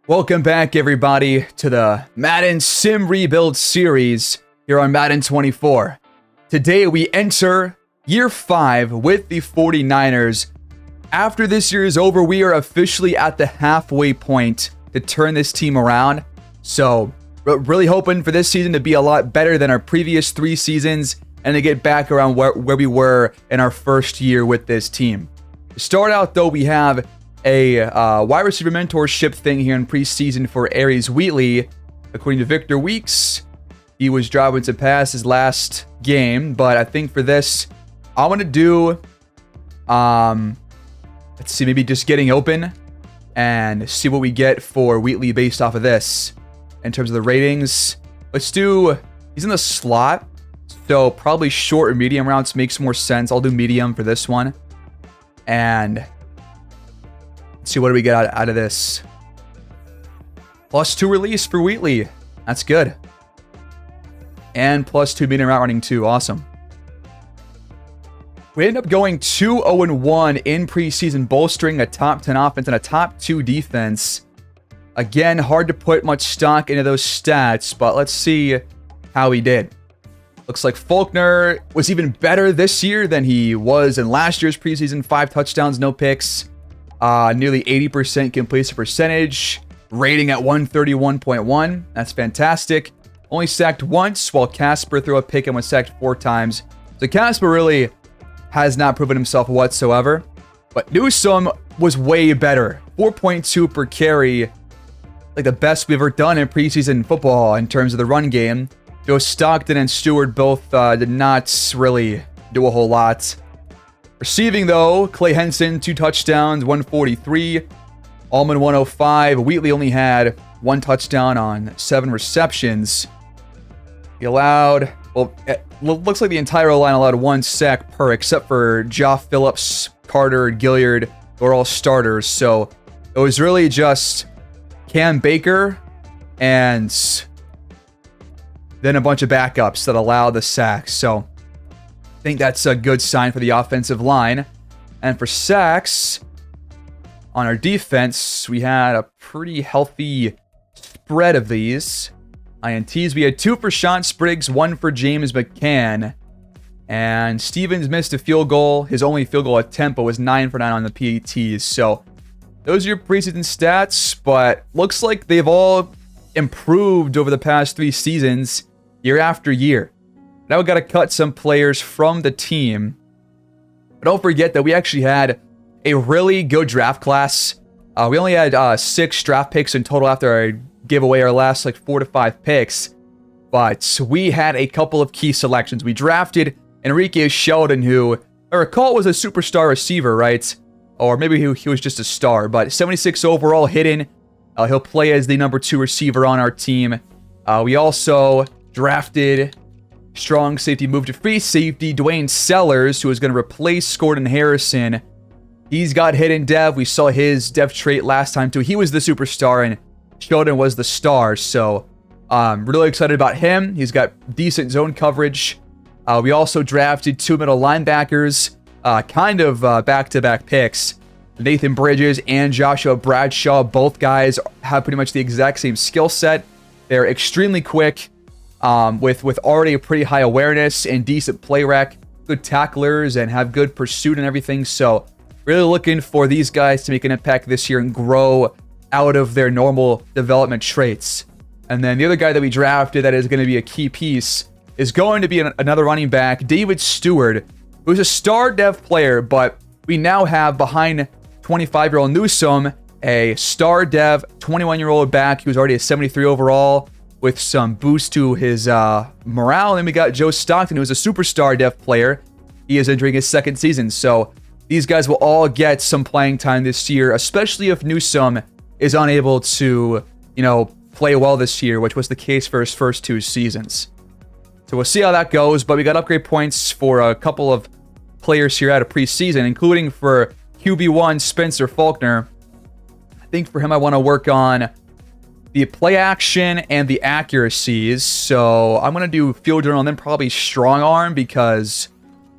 Welcome back, everybody, to the Madden Sim Rebuild series here on Madden 24. Today, we enter Year 5 with the 49ers. After this year is over, we are officially at the halfway point to turn this team around. So, we're really hoping for this season to be a lot better than our previous 3 seasons and to get back around where we were in our first year with this team. To start out, though, we have a wide receiver mentorship thing here in preseason for Aries Wheatley. According to Victor Weeks, he was driving to pass his last game, but I think for this, I want to do, let's see, maybe just getting open and see what we get for Wheatley based off of this. In terms of the ratings, let's do, he's in the slot, so probably short or medium routes makes more sense. I'll do medium for this one. And see what do we get out of this. +2 release for Wheatley. That's good. And +2 medium route running too. Awesome. We ended up going 2-0-1 in preseason, bolstering a top 10 offense and a top 2 defense. Again, hard to put much stock into those stats, but let's see how he did. Looks like Faulkner was even better this year than he was in last year's preseason. 5 touchdowns, no picks. Nearly 80% completion percentage, rating at 131.1. That's fantastic. Only sacked once, while Casper threw a pick and was sacked 4 times. So Casper really has not proven himself whatsoever. But Newsome was way better. 4.2 per carry. Like the best we've ever done in preseason football in terms of the run game. Joe Stockton and Stewart both did not really do a whole lot. Receiving, though, Clay Henson, 2 touchdowns, 143. Allman, 105. Wheatley only had 1 touchdown on 7 receptions. He allowed, well, it looks like the entire line allowed 1 sack per, except for Joff Phillips, Carter, Gilliard. They're all starters. So it was really just Cam Baker and then a bunch of backups that allowed the sacks. So I think that's a good sign for the offensive line. And for sacks, on our defense, we had a pretty healthy spread of these. INTs, we had 2 for Sean Spriggs, 1 for James McCann. And Stevens missed a field goal. His only field goal attempt, but was 9 for 9 on the PATs. So those are your preseason stats, but looks like they've all improved over the past 3 seasons, year after year. Now we got to cut some players from the team. But don't forget that we actually had a really good draft class. We only had 6 draft picks in total after I gave away our last 4 to 5 picks. But we had a couple of key selections. We drafted Enrique Sheldon, who I recall was a superstar receiver, right? Or maybe he was just a star. But 76 overall hidden. He'll play as the number 2 receiver on our team. We also drafted strong safety, move to free safety, Dwayne Sellers, who is going to replace Gordon Harrison. He's got hidden dev. We saw his dev trait last time too. He was the superstar and Sheldon was the star. So really excited about him. He's got decent zone coverage. We also drafted 2 middle linebackers, kind of back-to-back picks. Nathan Bridges and Joshua Bradshaw. Both guys have pretty much the exact same skill set. They're extremely quick. With already a pretty high awareness and decent play rec, good tacklers, and have good pursuit and everything. So really looking for these guys to make an impact this year and grow out of their normal development traits. And then the other guy that we drafted that is going to be a key piece is going to be another running back, David Stewart, who's a star dev player, but we now have behind 25-year-old Newsome a star dev 21-year-old back who's already a 73 overall, with some boost to his morale. And then we got Joe Stockton, who is a superstar dev player. He is entering his 2nd season. So these guys will all get some playing time this year, especially if Newsome is unable to, play well this year, which was the case for his first 2 seasons. So we'll see how that goes. But we got upgrade points for a couple of players here out of preseason, including for QB1 Spencer Faulkner. I think for him, I want to work on the play action and the accuracies. So I'm going to do field journal and then probably strong arm because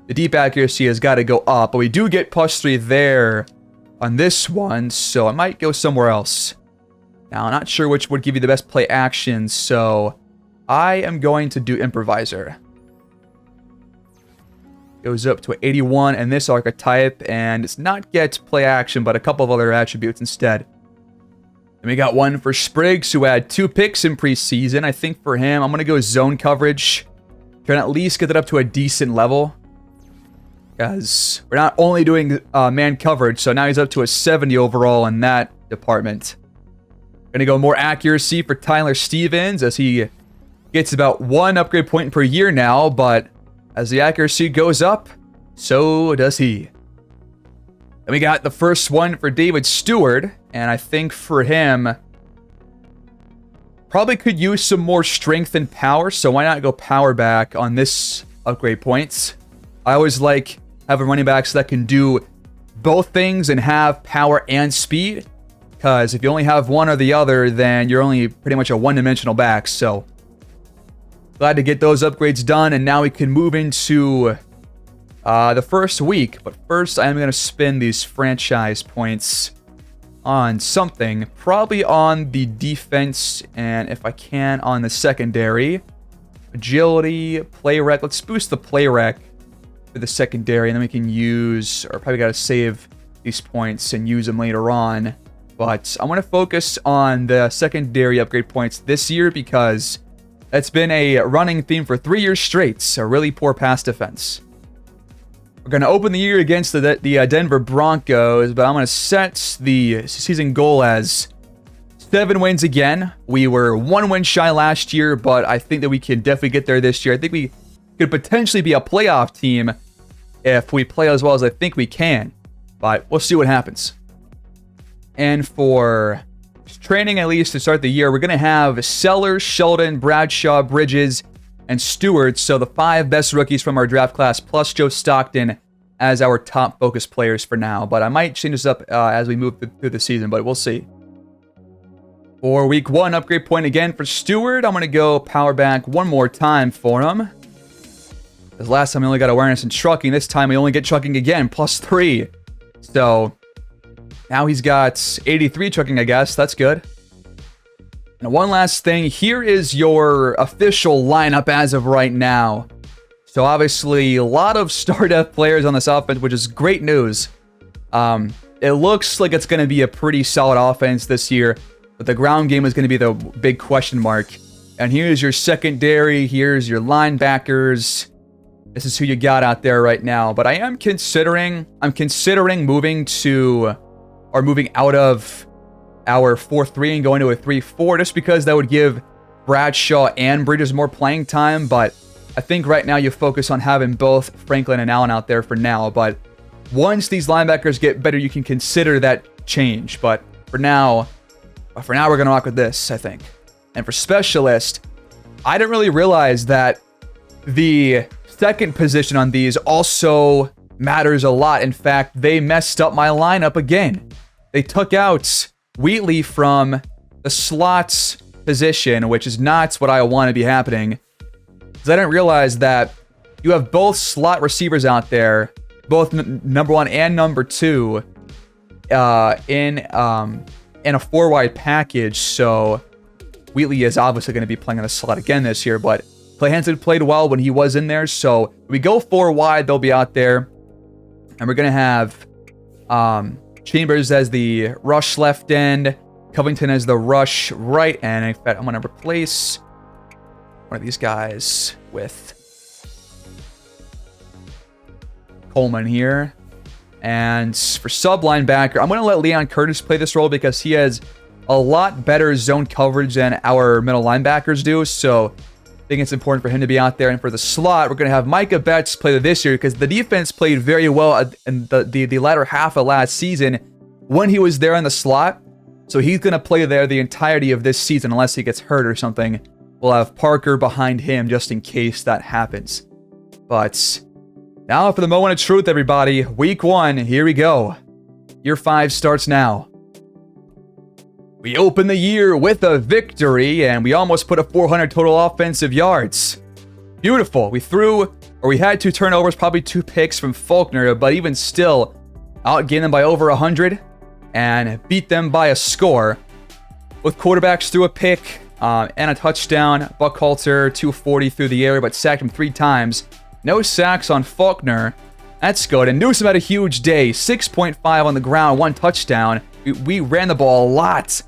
the deep accuracy has got to go up. But we do get +3 there on this one, so I might go somewhere else. Now, I'm not sure which would give you the best play action, so I am going to do improviser. Goes up to 81 in this archetype, and it's not get play action, but a couple of other attributes instead. And we got one for Spriggs, who had 2 picks in preseason. I think for him, I'm going to go zone coverage. Try to at least get that up to a decent level. Because we're not only doing man coverage, so now he's up to a 70 overall in that department. Going to go more accuracy for Tyler Stevens, as he gets about 1 upgrade point per year now, but as the accuracy goes up, so does he. Then we got the first one for David Stewart, and I think for him, probably could use some more strength and power, so why not go power back on this upgrade points? I always like having running backs that can do both things and have power and speed, because if you only have one or the other, then you're only pretty much a one-dimensional back. So glad to get those upgrades done, and now we can move into the first week. But first, I am going to spend these franchise points on something, probably on the defense, and if I can, on the secondary. Agility, play rec. Let's boost the play rec for the secondary, and then we can use, or probably got to save these points and use them later on. But I want to focus on the secondary upgrade points this year, because that's been a running theme for 3 years straight. A really poor pass defense. We're going to open the year against the Denver Broncos, but I'm going to set the season goal as 7 wins again. We were 1 win shy last year, but I think that we can definitely get there this year. I think we could potentially be a playoff team if we play as well as I think we can, but we'll see what happens. And for training, at least to start the year, we're going to have Sellers, Sheldon, Bradshaw, Bridges, and Stewart, so the 5 best rookies from our draft class, plus Joe Stockton as our top focus players for now. But I might change this up as we move through the season, but we'll see. For week 1, upgrade point again for Stewart. I'm going to go power back one more time for him. Because last time we only got awareness and trucking. This time we only get trucking again, +3. So now he's got 83 trucking, I guess. That's good. And one last thing. Here is your official lineup as of right now. So obviously a lot of star-depth players on this offense, which is great news. It looks like it's going to be a pretty solid offense this year, but the ground game is going to be the big question mark. And here's your secondary. Here's your linebackers. This is who you got out there right now. But I'm considering moving out of our 4-3 and going to a 3-4, just because that would give Bradshaw and Bridges more playing time. But I think right now you focus on having both Franklin and Allen out there for now. But once these linebackers get better, you can consider that change. But for now we're going to rock with this, I think. And for specialist, I didn't really realize that the second position on these also matters a lot. In fact, they messed up my lineup again. They took out Wheatley from the slots position, which is not what I want to be happening. Because I didn't realize that you have both slot receivers out there, both number 1 and number 2, in a 4-wide package. So Wheatley is obviously going to be playing in the slot again this year, but Clay Hansen played well when he was in there. So we go 4 wide, they'll be out there. And we're going to have Chambers as the rush left end, Covington as the rush right end. In fact, I'm going to replace one of these guys with Coleman here. And for sub linebacker, I'm going to let Leon Curtis play this role because he has a lot better zone coverage than our middle linebackers do. So I think it's important for him to be out there. And for the slot, we're going to have Micah Betts play this year because the defense played very well in the latter half of last season when he was there in the slot. So he's going to play there the entirety of this season unless he gets hurt or something. We'll have Parker behind him just in case that happens. But now for the moment of truth, everybody. Week 1, here we go. Year 5 starts now. We open the year with a victory, and we almost put a 400 total offensive yards. Beautiful. We had 2 turnovers, probably 2 picks from Faulkner, but even still, outgained them by over 100 and beat them by a score. Both quarterbacks threw a pick and a touchdown. Buckhalter, 240 through the air, but sacked him 3 times. No sacks on Faulkner. That's good. And Newsom had a huge day. 6.5 on the ground, 1 touchdown. We ran the ball a lot.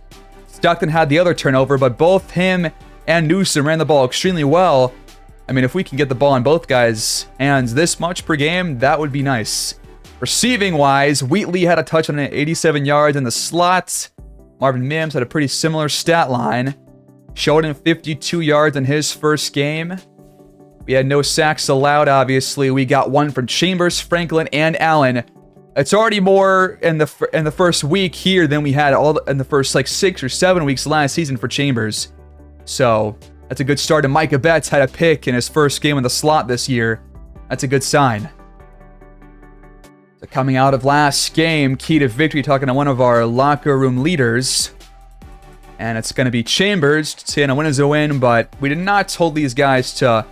Stockton had the other turnover, but both him and Newsom ran the ball extremely well. I mean, if we can get the ball in both guys' hands this much per game, that would be nice. Receiving-wise, Wheatley had a touchdown at 87 yards in the slot. Marvin Mims had a pretty similar stat line. Sheldon 52 yards in his first game. We had no sacks allowed, obviously. We got 1 from Chambers, Franklin, and Allen. It's already more in the first week here than we had in the first like 6 or 7 weeks last season for Chambers. So that's a good start. And Micah Betts had a pick in his first game in the slot this year. That's a good sign. So coming out of last game, key to victory, talking to one of our locker room leaders. And it's going to be Chambers. Saying a win is a win, but we did not hold these guys to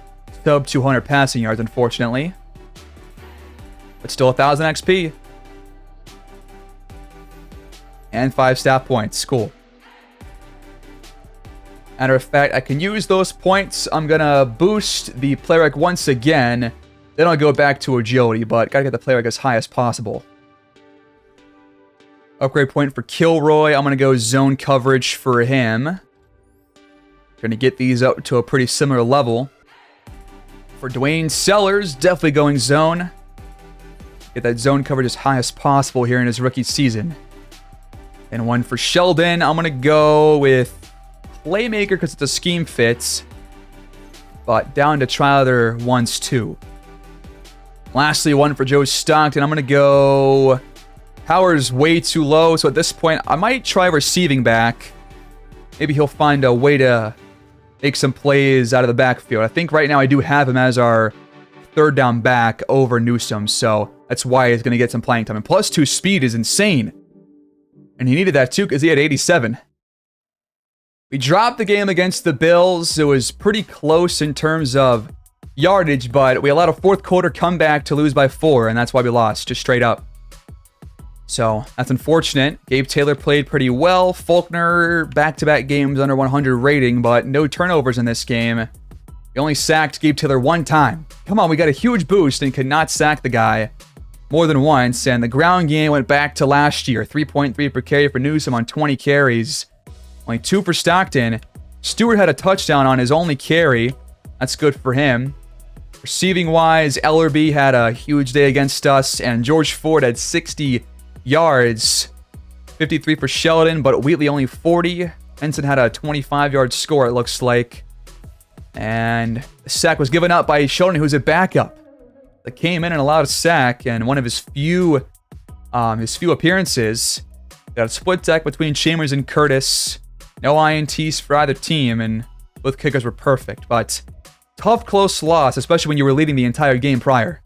sub 200 passing yards, unfortunately. But still 1,000 XP. And 5 staff points. Cool. Matter of fact, I can use those points. I'm going to boost the play rec once again. Then I'll go back to agility, but gotta get the play rec as high as possible. Upgrade point for Kilroy. I'm going to go zone coverage for him. Going to get these up to a pretty similar level. For Dwayne Sellers, definitely going zone. Get that zone coverage as high as possible here in his rookie season. And 1 for Sheldon. I'm going to go with Playmaker because it's a scheme fits. But down to try other ones too. Lastly, 1 for Joe Stockton. I'm going to go... Power's way too low, so at this point, I might try receiving back. Maybe he'll find a way to make some plays out of the backfield. I think right now I do have him as our 3rd down back over Newsom, so that's why he's going to get some playing time. And +2 speed is insane. And he needed that too because he had 87. We dropped the game against the Bills. It was pretty close in terms of yardage, but we allowed a 4th quarter comeback to lose by 4, and that's why we lost, just straight up. So, that's unfortunate. Gabe Taylor played pretty well. Faulkner, back-to-back games under 100 rating, but no turnovers in this game. We only sacked Gabe Taylor 1 time. Come on, we got a huge boost and could not sack the guy more than once. And the ground game went back to last year. 3.3 per carry for Newsom on 20 carries. Only 2 for Stockton. Stewart had a touchdown on his only carry. That's good for him. Receiving-wise, Ellerby had a huge day against us, and George Ford had 60 yards. 53 for Sheldon, but Wheatley only 40. Henson had a 25-yard score, it looks like. And the sack was given up by Sheldon, who's a backup. That came in and allowed a sack, and one of his few appearances. Got a split sack between Chambers and Curtis. No INTs for either team, and both kickers were perfect. But tough, close loss, especially when you were leading the entire game prior.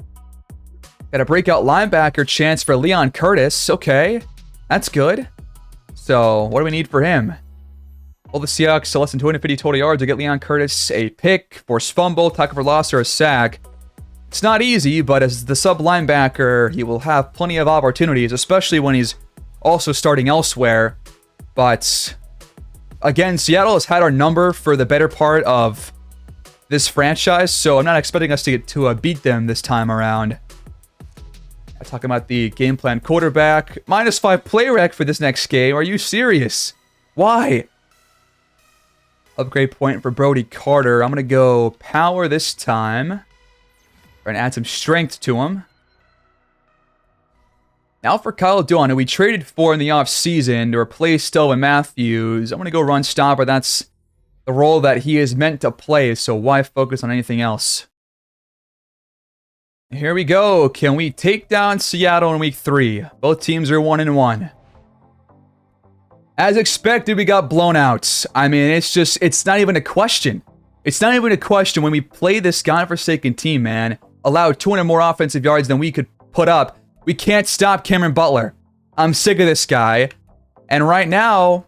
Got a breakout linebacker chance for Leon Curtis. Okay, that's good. So, what do we need for him? Well, the Seahawks to less than 250 total yards to get Leon Curtis a pick, force fumble, tackle for loss, or a sack. It's not easy, but as the sub linebacker, he will have plenty of opportunities, especially when he's also starting elsewhere. But again, Seattle has had our number for the better part of this franchise, so I'm not expecting us to beat them this time around. I'm talking about the game plan quarterback. -5 play rec for this next game. Are you serious? Why? Upgrade point for Brody Carter. I'm going to go power this time. We're going to add some strength to him. Now for Kyle Dillon, who we traded for in the offseason to replace Stelvin Matthews. I'm going to go run stopper. That's the role that he is meant to play, so why focus on anything else? Here we go. Can we take down Seattle in week 3? Both teams are 1-1. As expected, we got blown out. I mean, it's not even a question. It's not even a question when we play this godforsaken team, man. Allowed 200 more offensive yards than we could put up. We can't stop Cameron Butler. I'm sick of this guy. And right now,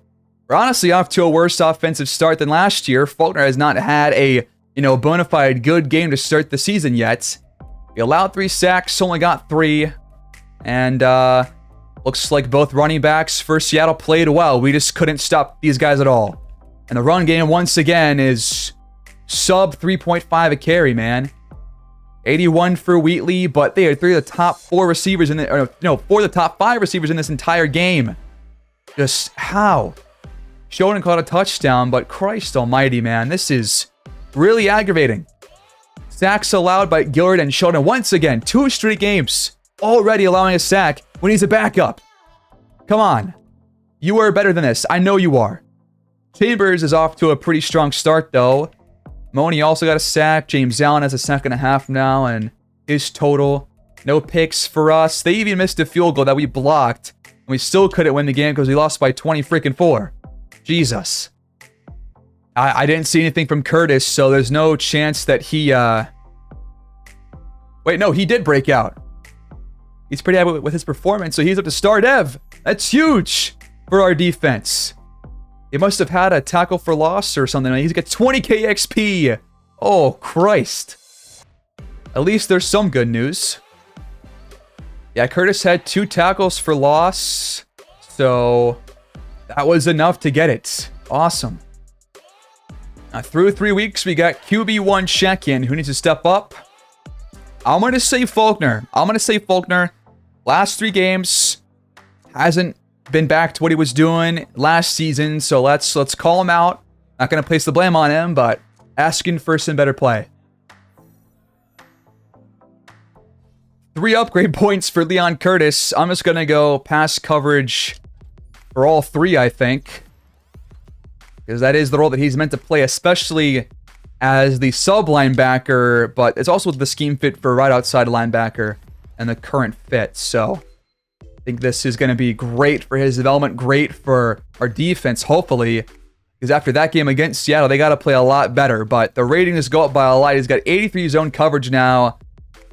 we're honestly off to a worse offensive start than last year. Faulkner has not had a, bona fide good game to start the season yet. We allowed 3 sacks, only got 3. And Looks like both running backs for Seattle played well. We just couldn't stop these guys at all. And the run game, once again, is sub 3.5 a carry, man. 81 for Wheatley, but they are 3 of the top 4 receivers in the, or no, 4 of the top 5 receivers in this entire game. Just how? Sheldon caught a touchdown, but Christ almighty, man, this is really aggravating. Sacks allowed by Gillard and Sheldon once again. 2 straight games already allowing a sack when he's a backup. Come on. You are better than this. I know you are. Chambers is off to a pretty strong start, though. Money also got a sack. James Allen has a sack and a half now, and his total. No picks for us. They even missed a field goal that we blocked, and we still couldn't win the game because we lost by 20-4. Jesus. I didn't see anything from Curtis, so there's no chance that he... Wait, no, he did break out. He's pretty happy with his performance, so he's up to star dev. That's huge for our defense. He must have had a tackle for loss or something. He's got 20k XP. Oh, Christ. At least there's some good news. Yeah, Curtis had 2 tackles for loss. So that was enough to get it. Awesome. Now, through 3 weeks, we got QB1 check-in. Who needs to step up? I'm going to say Faulkner. Last 3 games hasn't been back to what he was doing last season, so let's call him out. Not going to place the blame on him, but asking for some better play. 3 upgrade points for Leon Curtis. I'm just going to go pass coverage for all 3, I think, because that is the role that he's meant to play, especially as the sub linebacker, but it's also the scheme fit for right outside linebacker and the current fit, so I think this is going to be great for his development, great for our defense, hopefully, because after that game against Seattle, they got to play a lot better, but the ratings go up by a lot. He's got 83 zone coverage now,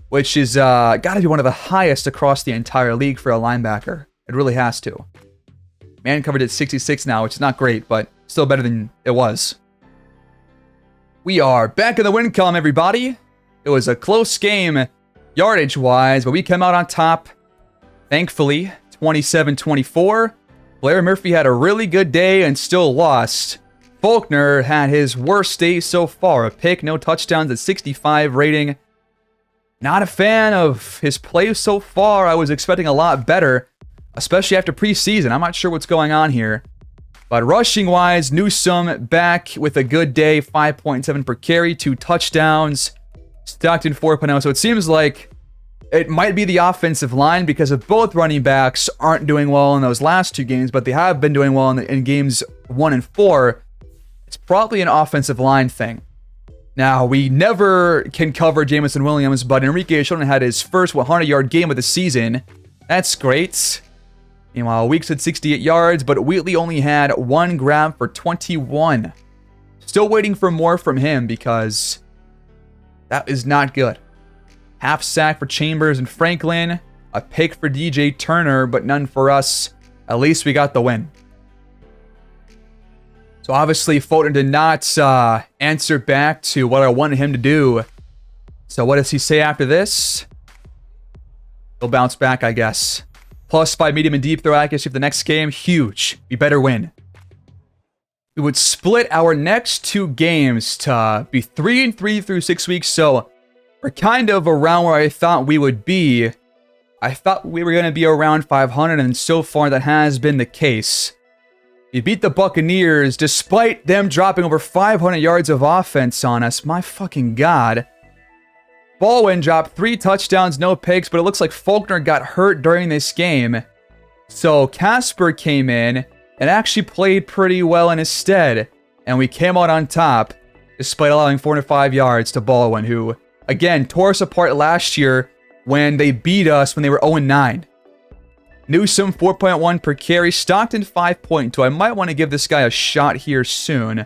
which is got to be one of the highest across the entire league for a linebacker. It really has to. Man coverage at 66 now, which is not great, but still better than it was. We are back in the win column, everybody. It was a close game, yardage-wise, but we came out on top. Thankfully, 27-24. Blair Murphy had a really good day and still lost. Faulkner had his worst day so far. A pick, no touchdowns at 65 rating. Not a fan of his play so far. I was expecting a lot better, especially after preseason. I'm not sure what's going on here. But rushing-wise, Newsome back with a good day. 5.7 per carry, 2 touchdowns. Stockton 4.0. So it seems like it might be the offensive line because if both running backs aren't doing well in those last 2 games, but they have been doing well in games 1 and 4, it's probably an offensive line thing. Now, we never can cover Jameson Williams, but Enrique Sheldon had his first 100-yard game of the season. That's great. Meanwhile, Weeks had 68 yards, but Wheatley only had 1 grab for 21. Still waiting for more from him because that is not good. Half sack for Chambers and Franklin. A pick for DJ Turner, but none for us. At least we got the win. So obviously, Fulton did not answer back to what I wanted him to do. So what does he say after this? He'll bounce back, I guess. +5 medium and deep throw accuracy for the next game. Huge. We better win. We would split our next 2 games to be 3-3 through 6 weeks. So we're kind of around where I thought we would be. I thought we were going to be around 500, and so far that has been the case. We beat the Buccaneers despite them dropping over 500 yards of offense on us. My fucking God. Baldwin dropped 3 touchdowns, no picks, but it looks like Faulkner got hurt during this game. So Casper came in and actually played pretty well in his stead. And we came out on top despite allowing 405 yards to Baldwin, who, again, tore us apart last year when they beat us when they were 0-9. Newsome, 4.1 per carry. Stockton, 5.2. I might want to give this guy a shot here soon.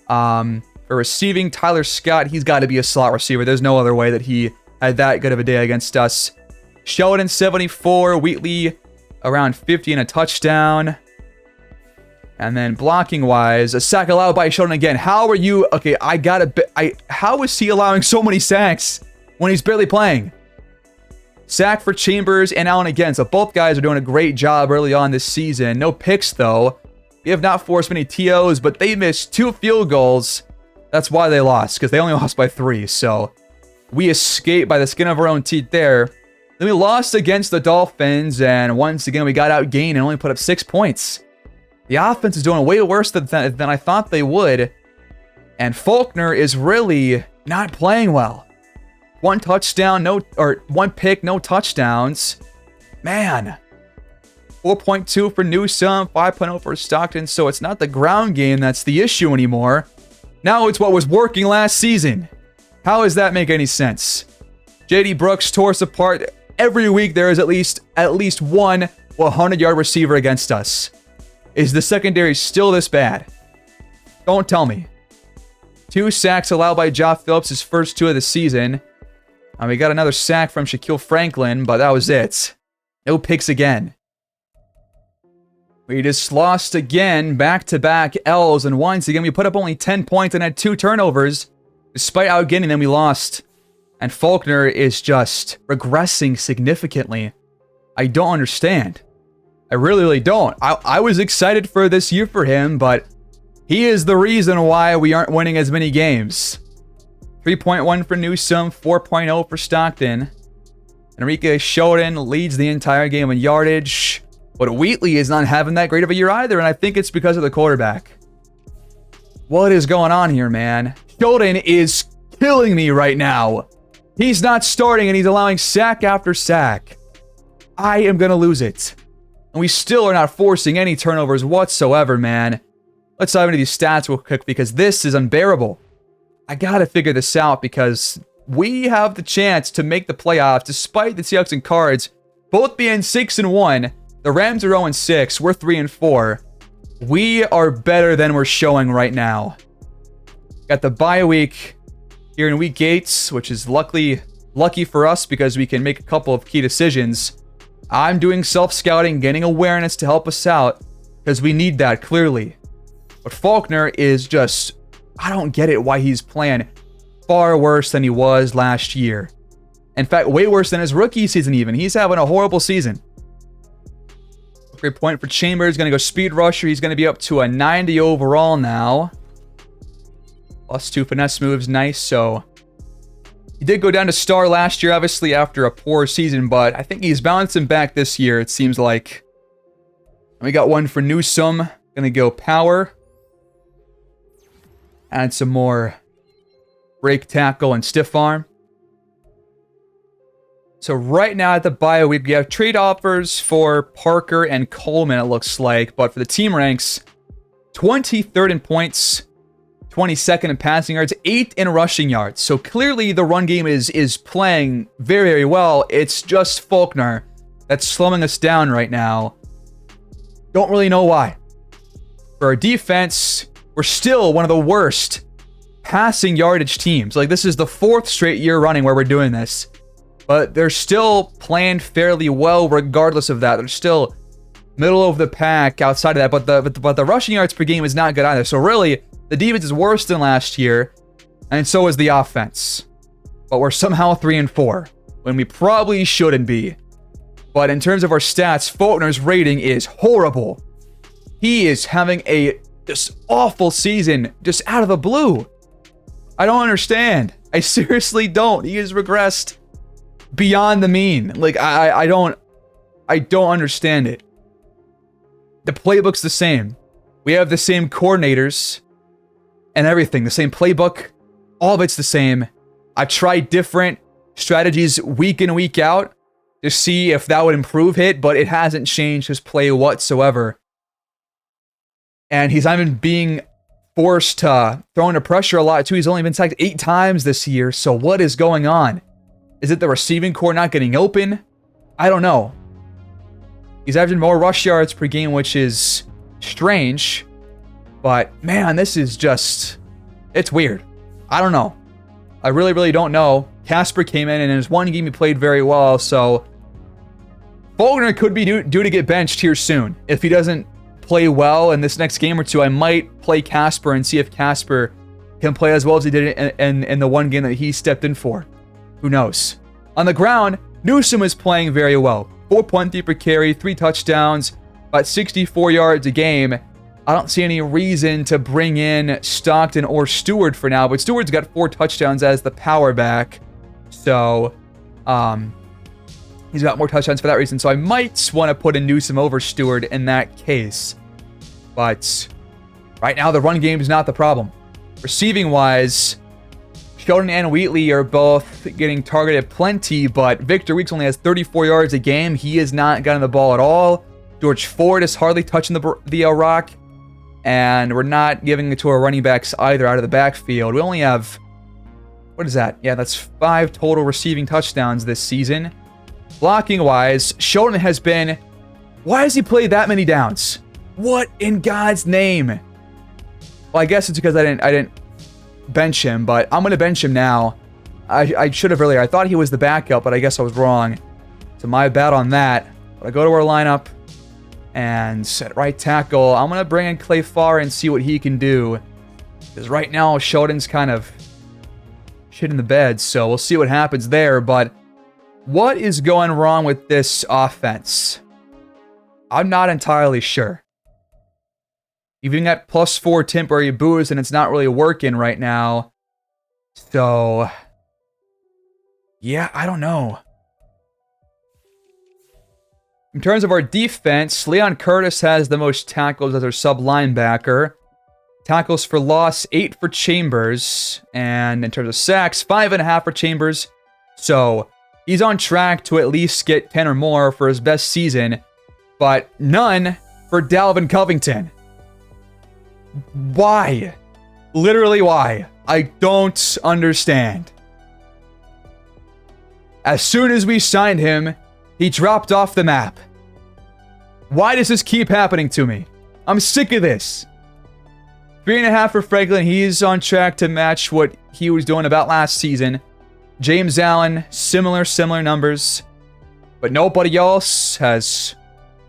For receiving, Tyler Scott, he's got to be a slot receiver. There's no other way that he had that good of a day against us. Sheldon, 74. Wheatley, around 50 and a touchdown. And then blocking-wise, a sack allowed by Sheldon again. How are you... Okay, I got a bit... How is he allowing so many sacks when he's barely playing? Sack for Chambers and Allen again. So both guys are doing a great job early on this season. No picks, though. We have not forced many TOs, but they missed 2 field goals. That's why they lost, because they only lost by 3. So we escaped by the skin of our own teeth there. Then we lost against the Dolphins, and once again, we got outgained and only put up 6 points. The offense is doing way worse than I thought they would. And Faulkner is really not playing well. 1 touchdown, 1 pick, no touchdowns. Man. 4.2 for Newsome, 5.0 for Stockton. So it's not the ground game that's the issue anymore. Now it's what was working last season. How does that make any sense? JD Brooks tore us apart. Every week there is at least one 100-yard receiver against us. Is the secondary still this bad? Don't tell me. 2 sacks allowed by Josh Phillips, his first 2 of the season. We got another sack from Shaquille Franklin, but that was it. No picks again. We just lost again, back-to-back L's, and once again we put up only 10 points and had 2 turnovers. Despite outgetting them, we lost. And Faulkner is just regressing significantly. I don't understand. I really don't. I was excited for this year for him, but he is the reason why we aren't winning as many games. 3.1 for Newsome, 4.0 for Stockton. Enrique Shoden leads the entire game in yardage, but Wheatley is not having that great of a year either, and I think it's because of the quarterback. What is going on here, man? Shoden is killing me right now. He's not starting, and he's allowing sack after sack. I am going to lose it. And we still are not forcing any turnovers whatsoever, man. Let's dive into these stats real quick because this is unbearable. I got to figure this out because we have the chance to make the playoffs despite the Seahawks and Cards both being 6-1. The Rams are 0-6. We're 3-4. We are better than we're showing right now. Got the bye week here in week 8, which is lucky for us because we can make a couple of key decisions. I'm doing self-scouting, getting awareness to help us out because we need that clearly. But Faulkner is just, I don't get it why he's playing far worse than he was last year. In fact, way worse than his rookie season even. He's having a horrible season. Great point for Chambers. Going to go speed rusher. He's going to be up to a 90 overall now. +2 finesse moves. Nice. So he did go down to star last year, obviously, after a poor season, but I think he's bouncing back this year, it seems like. And we got 1 for Newsome. Going to go power. Add some more break tackle and stiff arm. So right now at the bye week, we have trade offers for Parker and Coleman, it looks like. But for the team ranks, 23rd in points, 22nd in passing yards, 8th in rushing yards. So clearly the run game is playing very, very well. It's just Faulkner that's slowing us down right now. Don't really know why. For our defense, we're still one of the worst passing yardage teams. Like, this is the 4th straight year running where we're doing this. But they're still playing fairly well regardless of that. They're still middle of the pack outside of that. But the rushing yards per game is not good either. So really, the defense is worse than last year. And so is the offense. But we're somehow 3-4 when we probably shouldn't be. But in terms of our stats, Faulkner's rating is horrible. He is having a just awful season just out of the blue. I don't understand. I seriously don't. He has regressed beyond the mean. Like, I don't understand it. The playbook's the same. We have the same coordinators and everything. The same playbook. All of it's the same. I tried different strategies week in, week out to see if that would improve it, but it hasn't changed his play whatsoever. And he's not even being forced to throw under pressure a lot, too. He's only been sacked 8 times this year. So what is going on? Is it the receiving core not getting open? I don't know. He's averaging more rush yards per game, which is strange. But, man, this is just... it's weird. I don't know. I really, really don't know. Casper came in, and in his one game he played very well, so... Faulkner could be due to get benched here soon. If he doesn't play well in this next game or two, I might play Casper and see if Casper can play as well as he did in the one game that he stepped in for. Who knows? On the ground, Newsome is playing very well. 4.3 per carry, 3 touchdowns, about 64 yards a game. I don't see any reason to bring in Stockton or Stewart for now, but Stewart's got 4 touchdowns as the power back. So, he's got more touchdowns for that reason. So I might want to put in Newsome over Stewart in that case. But right now, the run game is not the problem. Receiving-wise, Sheldon and Wheatley are both getting targeted plenty, but Victor Weeks only has 34 yards a game. He is not getting the ball at all. George Ford is hardly touching the rock, and we're not giving it to our running backs either out of the backfield. We only have, what is that? Yeah, that's 5 total receiving touchdowns this season. Blocking-wise, Sheldon has been, why has he played that many downs? What in God's name? Well, I guess it's because I didn't bench him, but I'm going to bench him now. I should have earlier. I thought he was the backup, but I guess I was wrong. So my bad on that. But I go to our lineup, and at right tackle, I'm going to bring in Clay Farr and see what he can do. Because right now, Sheldon's kind of shit in the bed, so we'll see what happens there. But what is going wrong with this offense? I'm not entirely sure. Even got +4 temporary boost, and it's not really working right now. So, yeah, I don't know. In terms of our defense, Leon Curtis has the most tackles as our sub-linebacker. Tackles for loss, 8 for Chambers. And in terms of sacks, 5.5 for Chambers. So, he's on track to at least get 10 or more for his best season. But none for Dalvin Covington. Why? Literally why? I don't understand. As soon as we signed him, he dropped off the map. Why does this keep happening to me? I'm sick of this. 3.5 for Franklin. He's on track to match what he was doing about last season. James Allen, similar numbers. But nobody else has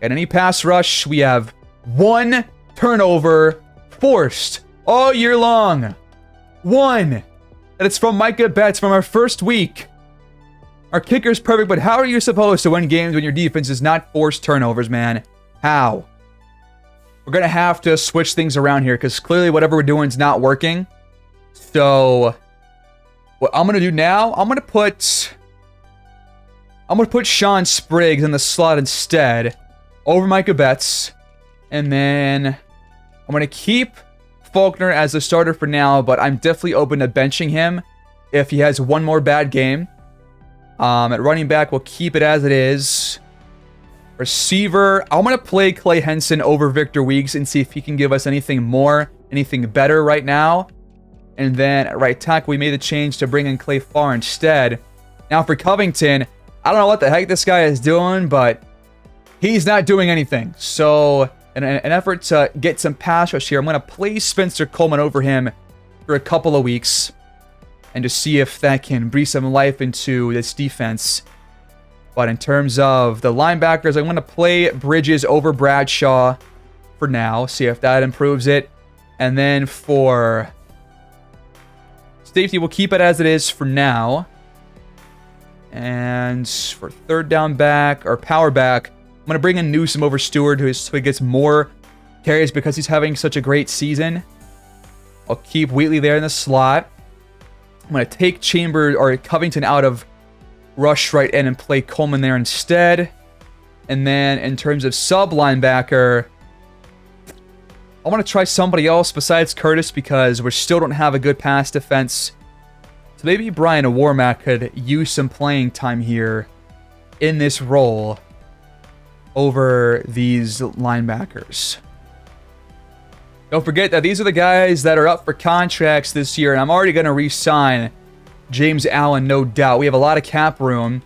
got any pass rush. We have 1 turnover forced all year long. 1. And it's from Micah Betts from our first week. Our kicker's perfect, but how are you supposed to win games when your defense does not force turnovers, man? How? We're going to have to switch things around here because clearly whatever we're doing is not working. So, what I'm going to do now, I'm going to put Sean Spriggs in the slot instead over Micah Betts. And then I'm going to keep Faulkner as the starter for now, but I'm definitely open to benching him if he has one more bad game. At running back, we'll keep it as it is. Receiver, I'm going to play Clay Henson over Victor Weeks and see if he can give us anything more, anything better right now. And then at right tackle, we made the change to bring in Clay Farr instead. Now for Covington, I don't know what the heck this guy is doing, but he's not doing anything. So in an effort to get some pass rush here, I'm going to play Spencer Coleman over him for a couple of weeks and to see if that can breathe some life into this defense. But in terms of the linebackers, I'm going to play Bridges over Bradshaw for now, see if that improves it. And then for safety, we'll keep it as it is for now. And for third down back, or power back, I'm going to bring in Newsome over Stewart, so he gets more carries because he's having such a great season. I'll keep Wheatley there in the slot. I'm going to take Chambers or Covington out of rush right in and play Coleman there instead. And then in terms of sub linebacker, I want to try somebody else besides Curtis because we still don't have a good pass defense. So maybe Brian Warmack could use some playing time here in this role over these linebackers. Don't forget that these are the guys that are up for contracts this year, and I'm already going to re-sign James Allen, no doubt. We have a lot of cap room.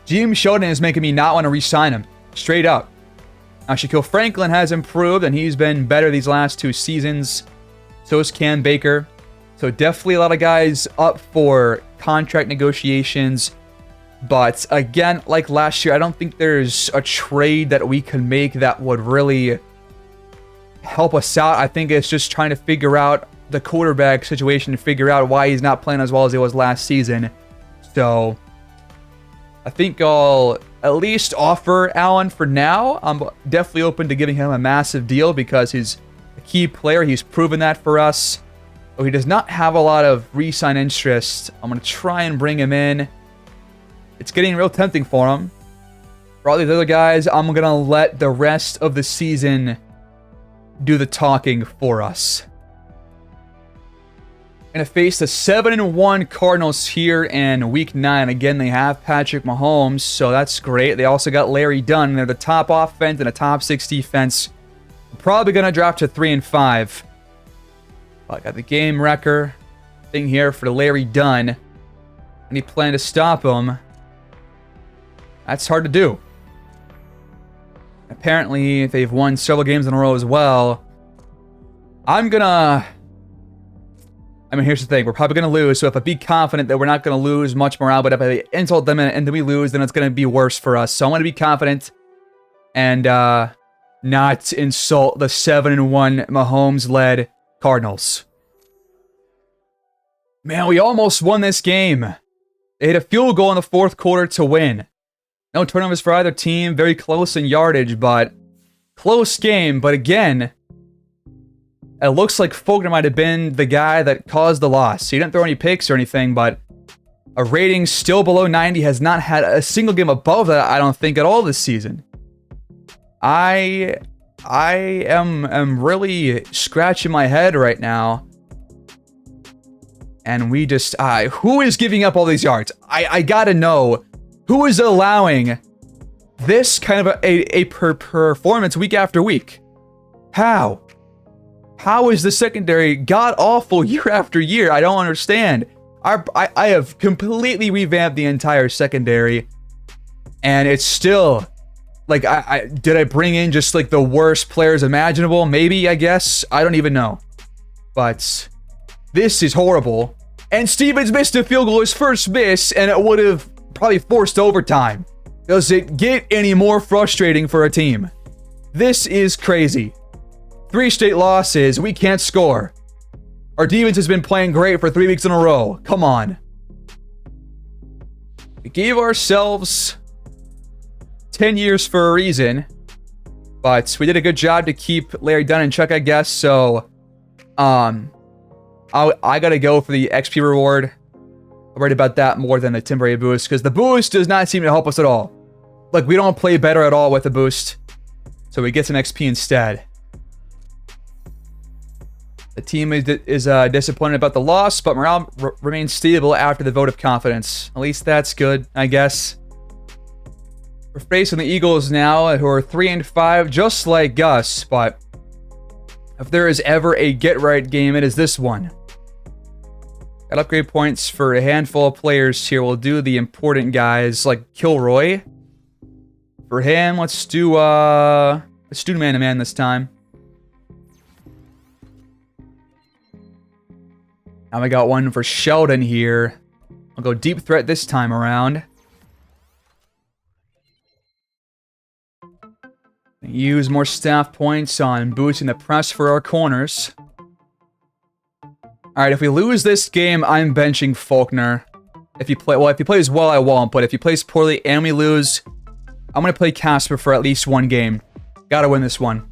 GM Sheldon is making me not want to re-sign him. Straight up. Now, Shaquille Franklin has improved, and he's been better these last 2 seasons. So is Cam Baker. So definitely a lot of guys up for contract negotiations. But again, like last year, I don't think there's a trade that we can make that would really help us out. I think it's just trying to figure out the quarterback situation and figure out why he's not playing as well as he was last season. So I think I'll at least offer Allen for now. I'm definitely open to giving him a massive deal because he's a key player. He's proven that for us. Oh, he does not have a lot of re-sign interest. I'm going to try and bring him in. It's getting real tempting for him. For all these other guys, I'm going to let the rest of the season do the talking for us. Going to face the 7-1 Cardinals here in Week 9. Again, they have Patrick Mahomes, so that's great. They also got Larry Dunn. They're the top offense and a top 6 defense. Probably going to drop to 3-5. I got the game wrecker thing here for Larry Dunn. Any plan to stop him? That's hard to do. Apparently, they've won several games in a row as well. Here's the thing. We're probably going to lose, so if I be confident that we're not going to lose much morale, but if I insult them and then we lose, then it's going to be worse for us. So I want to be confident and not insult the 7-1 Mahomes-led Cardinals. Man, we almost won this game. They hit a field goal in the fourth quarter to win. No turnovers for either team. Very close in yardage, but close game. But again, it looks like Faulkner might have been the guy that caused the loss. He didn't throw any picks or anything, but a rating still below 90, has not had a single game above that, I don't think, at all this season. I am really scratching my head right now. And we just, who is giving up all these yards? I gotta know, who is allowing this kind of a performance week after week? How? How is the secondary god-awful year after year? I don't understand. I have completely revamped the entire secondary, and it's still, like, did I bring in just, like, the worst players imaginable? Maybe, I guess. I don't even know. But this is horrible. And Stevens missed a field goal, his first miss, and it would have probably forced overtime. Does it get any more frustrating for a team? This is crazy. 3 straight losses. We can't score. Our defense has been playing great for 3 weeks in a row. Come on. We gave ourselves 10 years for a reason, but we did a good job to keep Larry Dunn in check, I guess. So, I gotta go for the XP reward. I'm worried about that more than the temporary boost, because the boost does not seem to help us at all. Like, we don't play better at all with the boost, so we get some XP instead. The team is disappointed about the loss, but morale remains stable after the vote of confidence. At least that's good, I guess. We're facing the Eagles now, who are 3-5, just like us. But if there is ever a get-right game, it is this one. Got upgrade points for a handful of players here. We'll do the important guys, like Kilroy. For him, let's do man-to-man this time. Now we got one for Sheldon here. I'll go deep threat this time around. Use more staff points on boosting the press for our corners. Alright, if we lose this game, I'm benching Faulkner. If he plays well, I won't. But if he plays poorly and we lose, I'm going to play Casper for at least one game. Gotta win this one.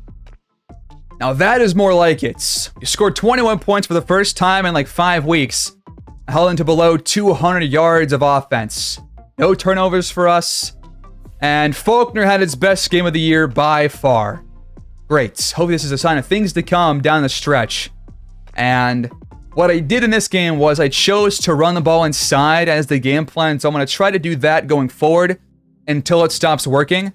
Now that is more like it. You scored 21 points for the first time in like 5 weeks. Held into below 200 yards of offense. No turnovers for us. And Faulkner had its best game of the year by far. Great. Hopefully this is a sign of things to come down the stretch. And what I did in this game was I chose to run the ball inside as the game plan. So I'm going to try to do that going forward until it stops working.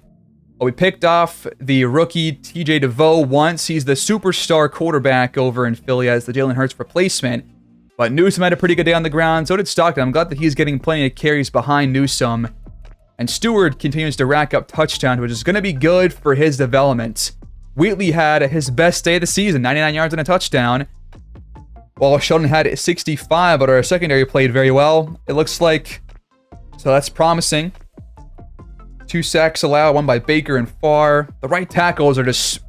Well, we picked off the rookie TJ DeVoe once. He's the superstar quarterback over in Philly as the Jalen Hurts replacement. But Newsome had a pretty good day on the ground. So did Stockton. I'm glad that he's getting plenty of carries behind Newsome. And Stewart continues to rack up touchdowns, which is going to be good for his development. Wheatley had his best day of the season, 99 yards and a touchdown. While Sheldon had 65, but our secondary played very well, it looks like. So that's promising. 2 sacks allowed, 1 by Baker and Farr. The right tackles are just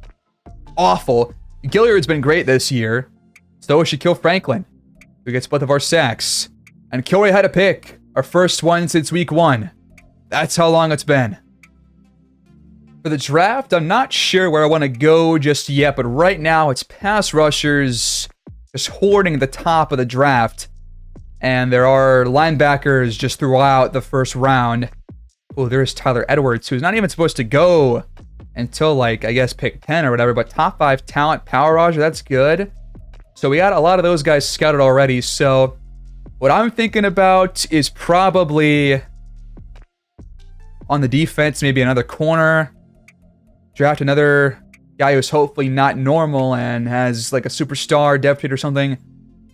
awful. Gilliard's been great this year. So is Shaquille Franklin, who gets both of our sacks. And Kilroy had a pick, our first one since week 1. That's how long it's been. For the draft, I'm not sure where I want to go just yet, but right now it's pass rushers just hoarding the top of the draft. And there are linebackers just throughout the first round. Oh, there's Tyler Edwards, who's not even supposed to go until, like, I guess pick 10 or whatever. But top 5 talent, power rusher, that's good. So we got a lot of those guys scouted already. So what I'm thinking about is probably on the defense, maybe another corner. Draft another guy who's hopefully not normal and has like a superstar depth hit or something.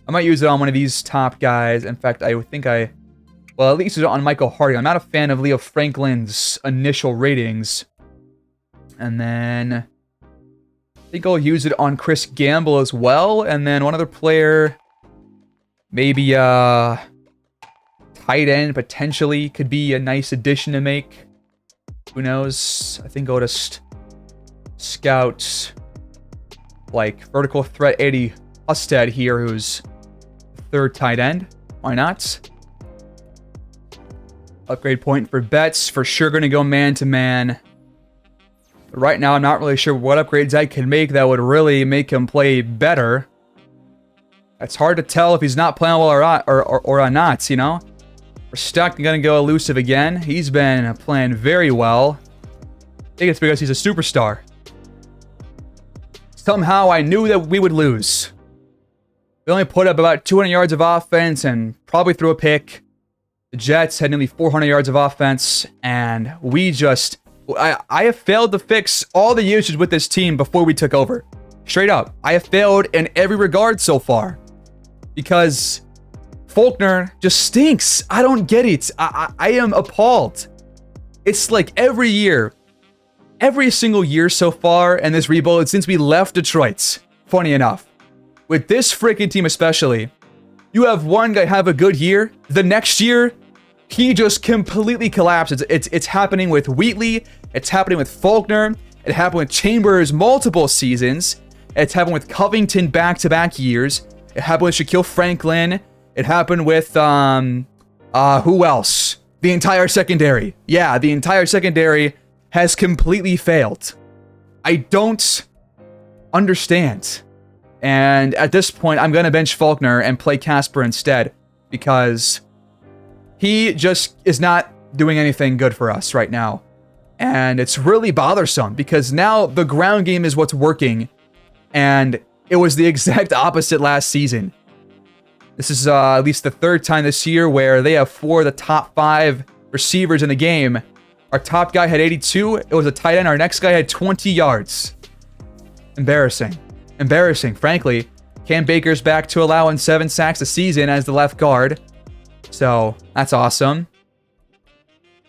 I might use it on one of these top guys. In fact, I think well, at least use it on Michael Harding. I'm not a fan of Leo Franklin's initial ratings. And then I think I'll use it on Chris Gamble as well. And then one other player, maybe tight end potentially could be a nice addition to make. Who knows? I think I'll just scout like vertical threat Eddie Husted here, who's third tight end. Why not? Upgrade point for Betts. For sure going to go man-to-man. But right now, I'm not really sure what upgrades I can make that would really make him play better. It's hard to tell if he's not playing well or not, you know? We're stuck. I'm going to go elusive again. He's been playing very well. I think it's because he's a superstar. Somehow, I knew that we would lose. We only put up about 200 yards of offense and probably threw a pick. The Jets had nearly 400 yards of offense, and we just... I have failed to fix all the usage with this team before we took over. Straight up. I have failed in every regard so far. Because Faulkner just stinks. I don't get it. I am appalled. It's like every year, every single year so far in this rebuild since we left Detroit, funny enough. With this freaking team especially, you have one guy have a good year. The next year, he just completely collapses. It's happening with Wheatley. It's happening with Faulkner. It happened with Chambers multiple seasons. It's happened with Covington back-to-back years. It happened with Shaquille Franklin. It happened with, who else? The entire secondary. Yeah, the entire secondary has completely failed. I don't understand. And at this point, I'm going to bench Faulkner and play Casper instead. Because he just is not doing anything good for us right now. And it's really bothersome because now the ground game is what's working. And it was the exact opposite last season. This is at least the third time this year where they have 4 of the top 5 receivers in the game. Our top guy had 82. It was a tight end. Our next guy had 20 yards. Embarrassing. Embarrassing, frankly. Cam Baker's back to allowing 7 sacks a season as the left guard. So, that's awesome.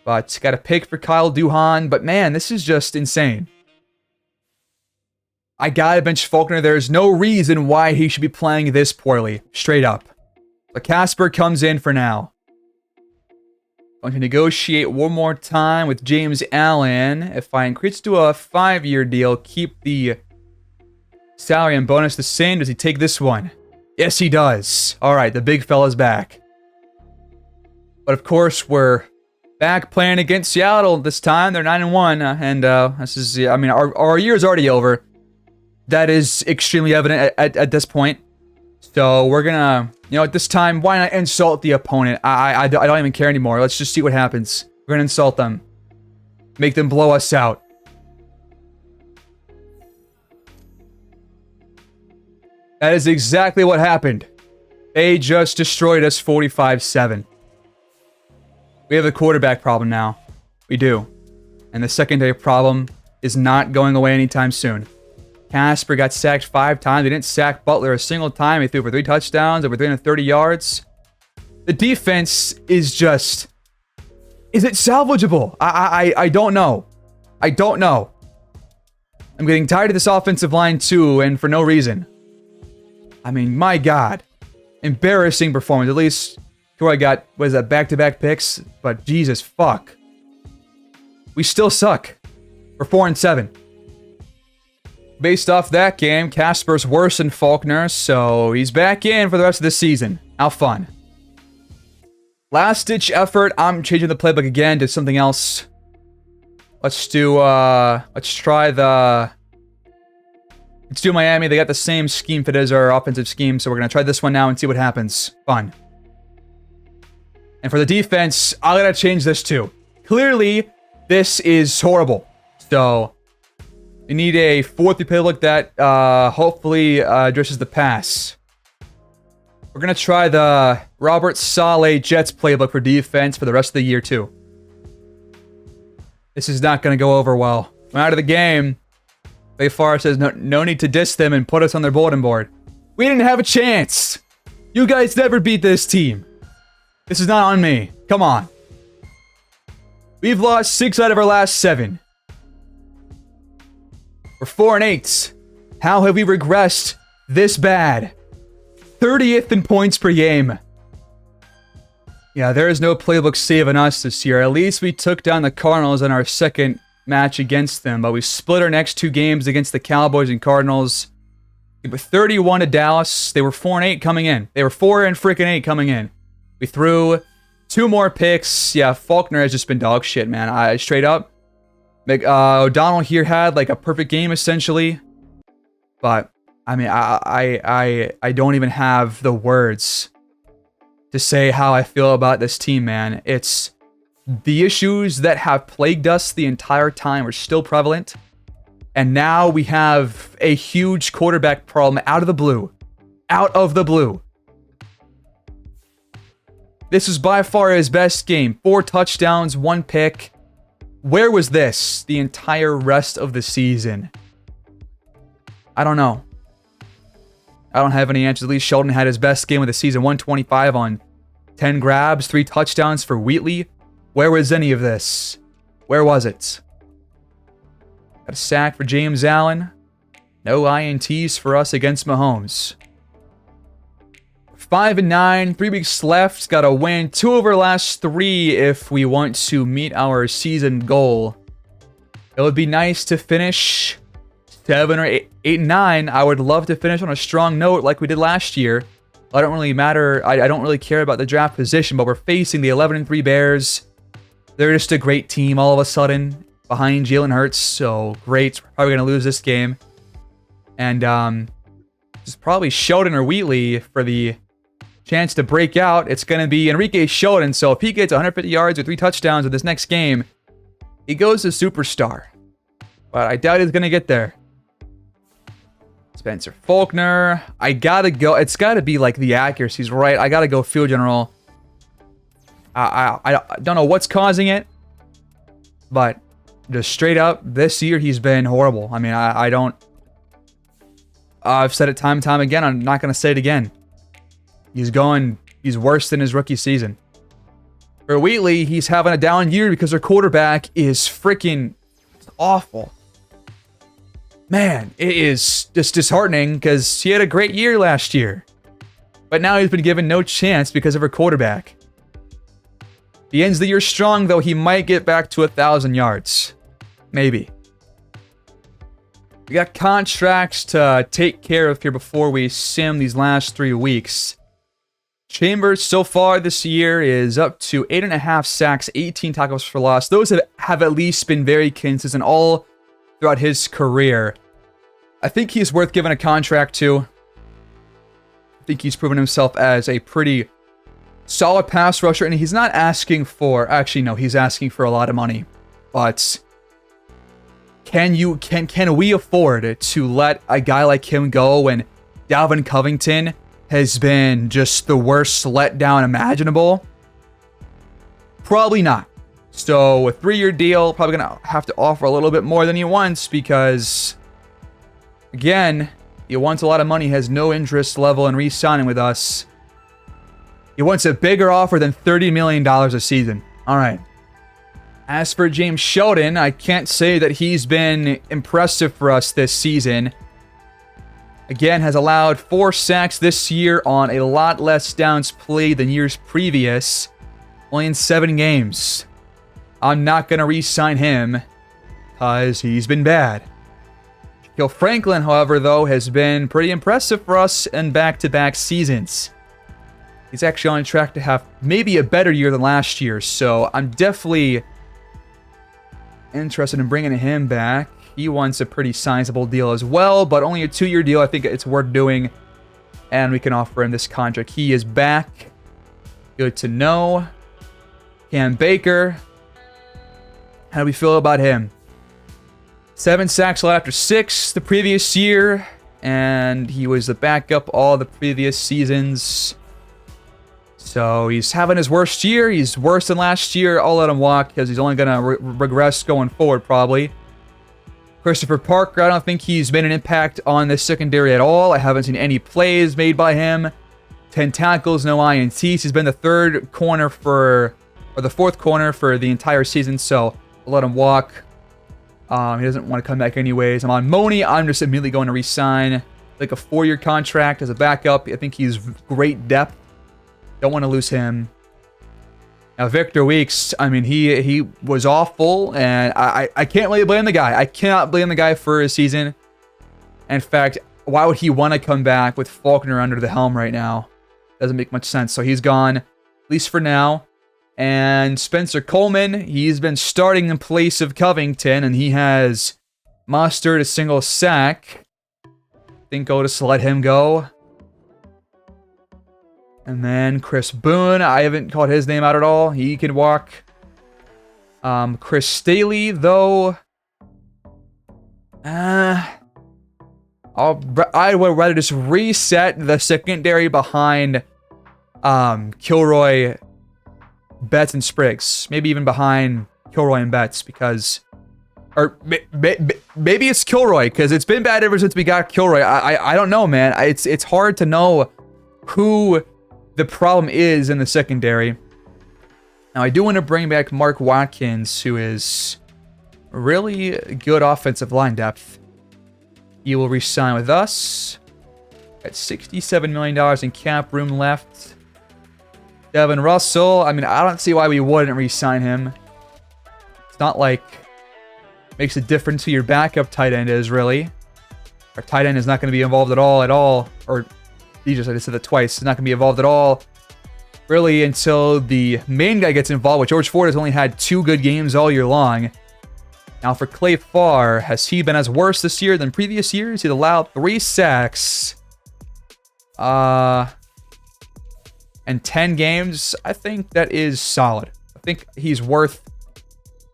But, got a pick for Kyle Duhan. But man, this is just insane. I gotta bench Faulkner. There's no reason why he should be playing this poorly. Straight up. But Casper comes in for now. Going to negotiate one more time with James Allen. If I increase to a 5-year deal, keep the salary and bonus the same. Does he take this one? Yes, he does. Alright, the big fella's back. But of course, we're back playing against Seattle this time. They're 9-1. And this is, I mean, our year's already over. That is extremely evident at this point. So we're gonna, at this time, why not insult the opponent? I don't even care anymore. Let's just see what happens. We're gonna insult them. Make them blow us out. That is exactly what happened. They just destroyed us 45-7. We have a quarterback problem now. We do. And the secondary problem is not going away anytime soon. Casper got sacked 5 times. They didn't sack Butler a single time. He threw for 3 touchdowns, over 330 yards. The defense is just... Is it salvageable? I don't know. I don't know. I'm getting tired of this offensive line too, and for no reason. I mean, my God. Embarrassing performance. At least, who I got, was that, back-to-back picks? But Jesus, fuck. We still suck. We're 4-7. Based off that game, Casper's worse than Faulkner, so he's back in for the rest of the season. How fun. Last-ditch effort. I'm changing the playbook again to something else. Let's do Miami. They got the same scheme fit as our offensive scheme, so we're going to try this one now and see what happens. Fun. And for the defense, I gotta change this too. Clearly, this is horrible. So, we need a 4-3 playbook that hopefully addresses the pass. We're going to try the Robert Saleh Jets playbook for defense for the rest of the year too. This is not going to go over well. I'm out of the game. Bayfar says no need to diss them and put us on their bulletin board. We didn't have a chance. You guys never beat this team. This is not on me. Come on. We've lost 6 out of our last 7. We're 4-8. How have we regressed this bad? 30th in points per game. Yeah, there is no playbook saving us this year. At least we took down the Cardinals in our second match against them, but we split our next 2 games against the Cowboys and Cardinals. We were 31 to Dallas. They were 4-8 coming in. They were 4-8 coming in. We threw 2 more picks. Yeah, Faulkner has just been dog shit, man. Straight up. O'Donnell here had like a perfect game essentially, but I mean, I don't even have the words to say how I feel about this team, man. It's the issues that have plagued us the entire time are still prevalent, and now we have a huge quarterback problem out of the blue. Out of the blue. This is by far his best game. 4 touchdowns, 1 pick. Where was this the entire rest of the season? I don't know. I don't have any answers. At least Sheldon had his best game of the season. 125 on 10 grabs, 3 touchdowns for Wheatley. Where was any of this? Where was it? Got a sack for James Allen. No INTs for us against Mahomes. 5-9, 3 weeks left. Got to win 2 of our last 3 if we want to meet our season goal. It would be nice to finish 7 or 8-9. I would love to finish on a strong note like we did last year. I don't really matter. I don't really care about the draft position, but we're facing the 11-3 Bears. They're just a great team all of a sudden behind Jalen Hurts. So great. We're probably going to lose this game. And it's probably Sheldon or Wheatley for the chance to break out. It's going to be Enrique Sheldon. So if he gets 150 yards or 3 touchdowns in this next game, he goes to superstar. But I doubt he's going to get there. Spencer Faulkner. I got to go. It's got to be like the accuracy's right. I got to go field general. I don't know what's causing it. But just straight up, this year he's been horrible. I mean, I don't... I've said it time and time again. I'm not going to say it again. He's worse than his rookie season. For Wheatley, he's having a down year because their quarterback is freaking awful. Man, it is just disheartening because he had a great year last year. But now he's been given no chance because of her quarterback. If he ends the year strong, though, he might get back to 1,000 yards. Maybe. We got contracts to take care of here before we sim these last 3 weeks. Chambers so far this year is up to 8.5 sacks, 18 tackles for loss. Those have at least been very consistent all throughout his career. I think he's worth giving a contract to. I think he's proven himself as a pretty solid pass rusher, and he's not asking for... Actually, no, he's asking for a lot of money. But can we afford to let a guy like him go when Dalvin Covington has been just the worst letdown imaginable? Probably not. So a 3-year deal, probably going to have to offer a little bit more than he wants because, again, he wants a lot of money, has no interest level in re-signing with us. He wants a bigger offer than $30 million a season. All right. As for James Sheldon, I can't say that he's been impressive for us this season. Again, has allowed 4 sacks this year on a lot less downs played than years previous. Only in 7 games. I'm not going to re-sign him because he's been bad. Shaquille Franklin, however, though, has been pretty impressive for us in back-to-back seasons. He's actually on track to have maybe a better year than last year. So I'm definitely interested in bringing him back. He wants a pretty sizable deal as well, but only a 2-year deal. I think it's worth doing. And we can offer him this contract. He is back. Good to know. Cam Baker. How do we feel about him? 7 sacks after 6 the previous year. And he was the backup all the previous seasons. So he's having his worst year. He's worse than last year. I'll let him walk because he's only going to regress going forward probably. Christopher Parker, I don't think he's made an impact on the secondary at all. I haven't seen any plays made by him. 10 tackles, no INTs. He's been the the fourth corner for the entire season, so I'll let him walk. He doesn't want to come back anyways. I'm on Money. I'm just immediately going to re-sign like a 4-year contract as a backup. I think he's great depth. Don't want to lose him. Now, Victor Weeks, I mean, he was awful, and I can't really blame the guy. I cannot blame the guy for his season. In fact, why would he want to come back with Faulkner under the helm right now? Doesn't make much sense. So he's gone, at least for now. And Spencer Coleman, he's been starting in place of Covington, and he has mustered a single sack. I think I'll just let him go. And then Chris Boone, I haven't called his name out at all. He can walk. Chris Staley, though. I would rather just reset the secondary behind Kilroy, Betts, and Spriggs. Maybe even behind Kilroy and Betts because... Or maybe it's Kilroy because it's been bad ever since we got Kilroy. I don't know, man. It's hard to know who the problem is in the secondary. Now, I do want to bring back Mark Watkins, who is really good offensive line depth. He will re-sign with us. Got $67 million in cap room left. Devin Russell, I mean, I don't see why we wouldn't re-sign him. It's not like it makes a difference who your backup tight end is, really. Our tight end is not going to be involved at all. Or, I just said that twice. It's not going to be involved at all, really, until the main guy gets involved, which George Ford has only had 2 good games all year long. Now, for Clay Farr, has he been as worse this year than previous years? He's allowed 3 sacks. And 10 games. I think that is solid. I think he's worth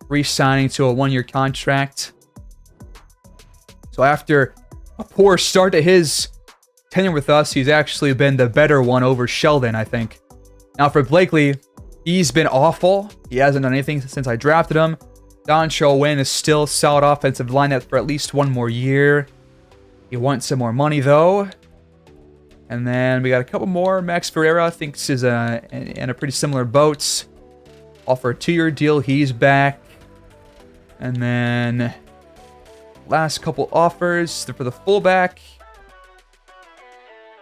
re-signing to a 1-year contract. So after a poor start to his tenure with us, he's actually been the better one over Sheldon, I think. Now for Blakely, he's been awful. He hasn't done anything since I drafted him. Dontrell Wynn is still solid offensive lineup for at least 1 more year. He wants some more money, though. And then we got a couple more. Max Ferreira, I think, is in a pretty similar boat. Offer a 2-year deal. He's back. And then last couple offers for the fullback.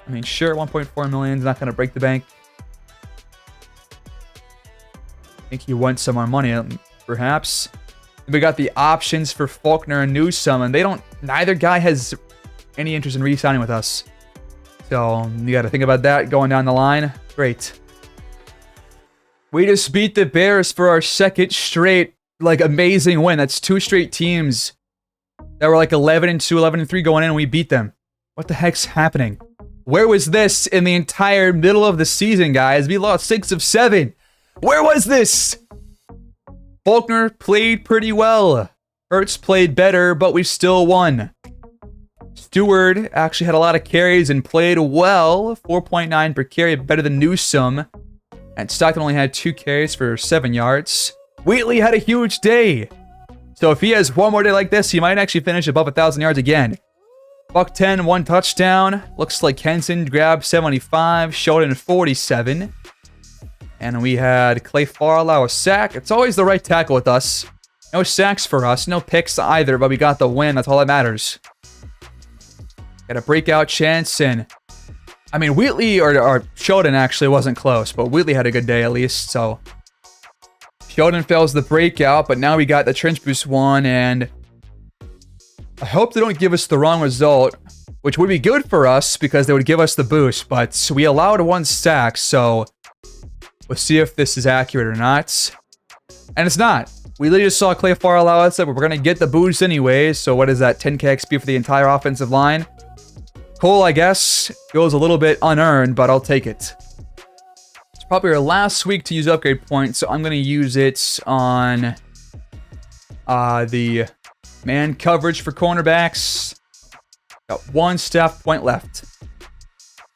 I mean, sure, 1.4 million is not going to break the bank. I think he wants some more money, perhaps. We got the options for Faulkner and Newsome, and neither guy has any interest in re-signing with us. So you got to think about that going down the line. Great. We just beat the Bears for our 2nd straight, amazing win. That's 2 straight teams that were 11-2, 11-3 going in, and we beat them. What the heck's happening? Where was this in the entire middle of the season, guys? We lost 6 of 7. Where was this? Faulkner played pretty well. Hurts played better, but we still won. Stewart actually had a lot of carries and played well. 4.9 per carry, better than Newsome. And Stockton only had 2 carries for 7 yards. Wheatley had a huge day. So if he has 1 more day like this, he might actually finish above 1,000 yards again. Buck 10, 1 touchdown. Looks like Henson grabbed 75, Sheldon 47. And we had Clay Farr allow a sack. It's always the right tackle with us. No sacks for us, no picks either, but we got the win. That's all that matters. Got a breakout chance, and I mean, Wheatley or Sheldon actually wasn't close, but Wheatley had a good day at least, so Sheldon fails the breakout, but now we got the trench boost one, and I hope they don't give us the wrong result. which would be good for us because they would give us the boost, but we allowed 1 sack, so we'll see if this is accurate or not. And it's not. We literally just saw Clay Farr allow us that we're going to get the boost anyway, so what is that, 10k XP for the entire offensive line? Cool, I guess. Goes a little bit unearned, but I'll take it. It's probably our last week to use upgrade points, so I'm going to use it on the man coverage for cornerbacks. Got 1 staff point left.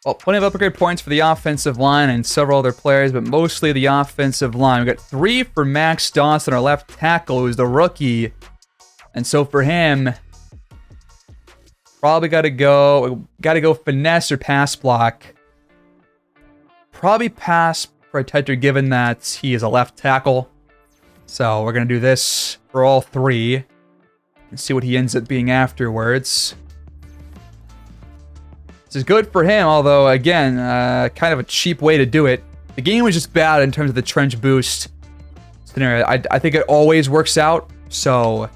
Well, plenty of upgrade points for the offensive line and several other players, but mostly the offensive line. We got 3 for Max Dawson, our left tackle, who's the rookie. And so for him, probably got to go finesse or pass block. Probably pass protector given that he is a left tackle. So we're going to do this for all 3 and see what he ends up being afterwards. This is good for him, although, again, kind of a cheap way to do it. The game was just bad in terms of the trench boost scenario. I think it always works out, so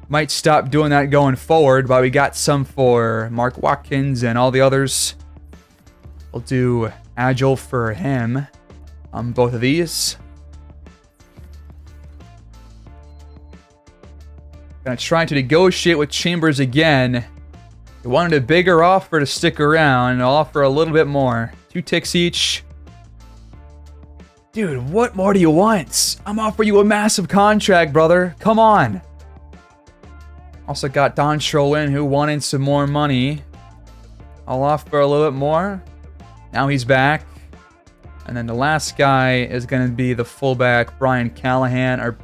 might stop doing that going forward, but we got some for Mark Watkins and all the others. We'll do Agile for him on both of these. Gonna try to negotiate with Chambers again. He wanted a bigger offer to stick around, and I'll offer a little bit more. 2 ticks each. Dude, what more do you want? I'm offering you a massive contract, brother. Come on. Also got Don Sherwin, who wanted some more money. I'll offer a little bit more. Now he's back. And then the last guy is going to be the fullback, Brandon Callahan.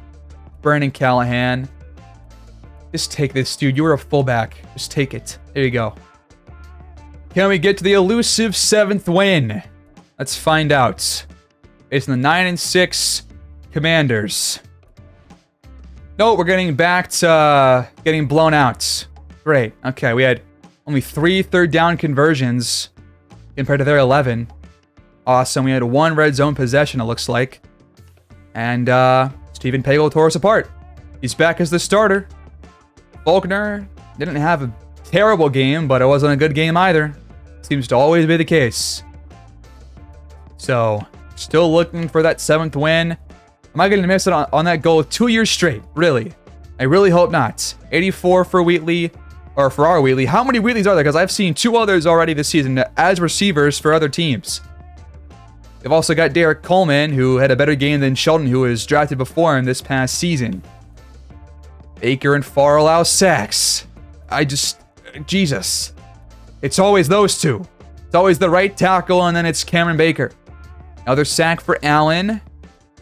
Just take this, dude. You were a fullback. Just take it. There you go. Can we get to the elusive 7th win? Let's find out. It's in the 9-6 Commanders. No, we're getting back to getting blown out. Great. Okay, we had only 3 third down conversions compared to their 11. Awesome. We had 1 red zone possession, it looks like. And Stephen Pagel tore us apart. He's back as the starter. Faulkner didn't have a terrible game, but it wasn't a good game either. Seems to always be the case. So, still looking for that 7th win. Am I going to miss it on that goal 2 years straight? Really? I really hope not. 84 for Wheatley, or for our Wheatley. How many Wheatleys are there? Because I've seen 2 others already this season as receivers for other teams. They've also got Derek Coleman, who had a better game than Sheldon, who was drafted before him this past season. Baker and Farr allow sacks. Jesus. It's always those 2. It's always the right tackle, and then it's Cameron Baker. Another sack for Allen.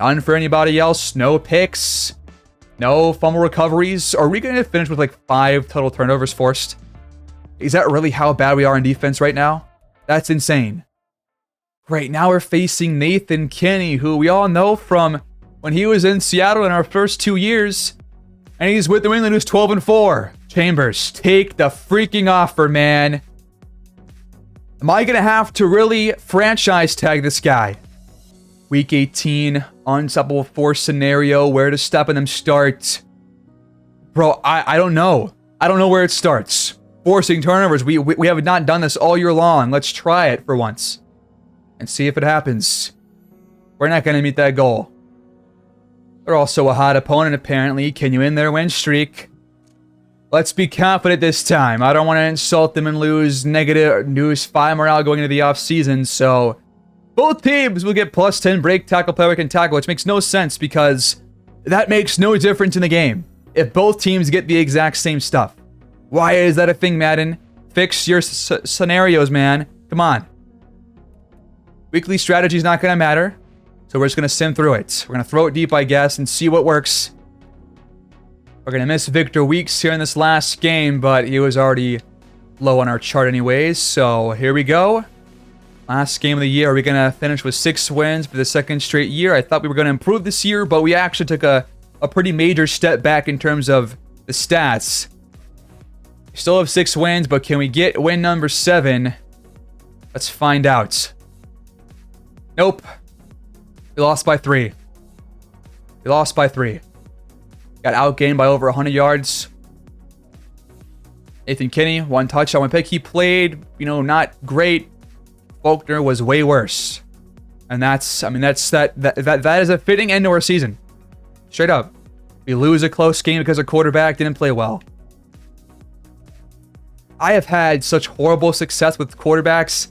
None for anybody else. No picks. No fumble recoveries. Are we going to finish with like 5 total turnovers forced? Is that really how bad we are in defense right now? That's insane. Great, now we're facing Nathan Kinney, who we all know from when he was in Seattle in our first 2 years. And he's with New England, who's 12-4. Chambers, take the freaking offer, man. Am I going to have to really franchise tag this guy? Week 18, unstoppable force scenario, where to stop and them start. Bro, I don't know. I don't know where it starts. Forcing turnovers. We have not done this all year long. Let's try it for once. And see if it happens. We're not going to meet that goal. They're also a hot opponent, apparently. Can you end their win streak? Let's be confident this time. I don't want to insult them and lose 5 morale going into the offseason, so both teams will get plus 10 break, tackle, play, and tackle, which makes no sense because that makes no difference in the game if both teams get the exact same stuff. Why is that a thing, Madden? Fix your scenarios, man. Come on. Weekly strategy is not going to matter. So we're just going to sim through it. We're going to throw it deep, I guess, and see what works. We're going to miss Victor Weeks here in this last game, but he was already low on our chart anyways. So here we go. Last game of the year. Are we going to finish with 6 wins for the 2nd straight year? I thought we were going to improve this year, but we actually took a pretty major step back in terms of the stats. We still have 6 wins, but can we get win number 7? Let's find out. Nope. We lost by 3. We lost by 3. Got outgained by over 100 yards. Nathan Kinney, 1 touchdown, 1 pick. He played, not great. Faulkner was way worse. And that is a fitting end to our season. Straight up. We lose a close game because our quarterback didn't play well. I have had such horrible success with quarterbacks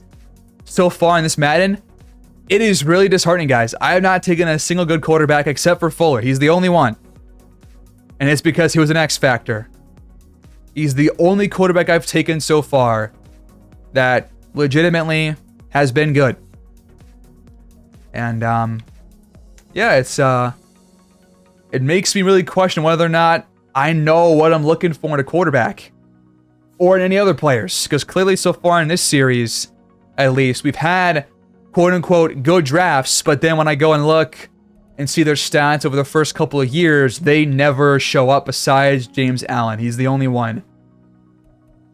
so far in this Madden. It is really disheartening, guys. I have not taken a single good quarterback except for Fuller. He's the only one. And it's because he was an X factor. He's the only quarterback I've taken so far that legitimately has been good. And it makes me really question whether or not I know what I'm looking for in a quarterback or in any other players. Because clearly so far in this series, at least, we've had quote-unquote good drafts, but then when I go and look and see their stats over the first couple of years, they never show up besides James Allen. He's the only one.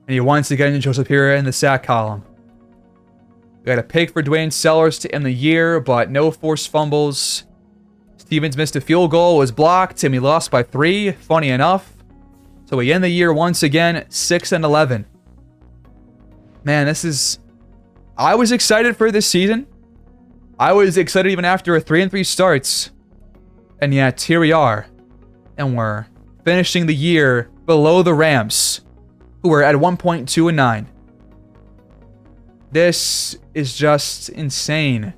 And he once again shows up here in the sack column. We got a pick for Dwayne Sellers to end the year, but no forced fumbles. Stevens missed a field goal, was blocked, and we lost by 3, funny enough. So we end the year once again, 6-11. Man, I was excited for this season. I was excited even after a 3-3 starts. And yet, here we are. And we're finishing the year below the Rams, who were at 1.2-9. This is just insane.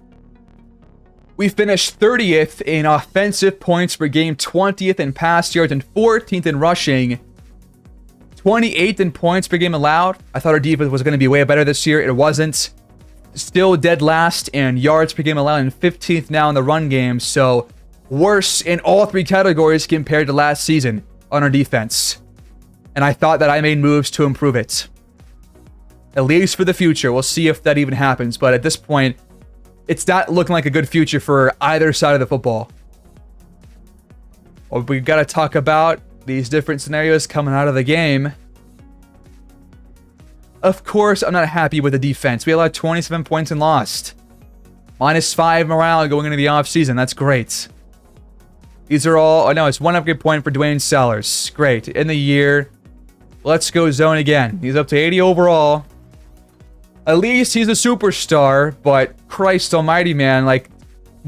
We finished 30th in offensive points per game, 20th in pass yards, and 14th in rushing. 28th in points per game allowed. I thought our defense was going to be way better this year. It wasn't. Still dead last in yards per game allowed and 15th now in the run game. So worse in all 3 categories compared to last season on our defense. And I thought that I made moves to improve it. At least for the future. We'll see if that even happens. But at this point, it's not looking like a good future for either side of the football. Well, we've got to talk about these different scenarios coming out of the game. Of course, I'm not happy with the defense. We allowed 27 points and lost. -5 morale going into the offseason. That's great. These are all... Oh, no, it's 1 upgrade point for Dwayne Sellers. Great. In the year, let's go zone again. He's up to 80 overall. At least he's a superstar, but Christ almighty, man. Like,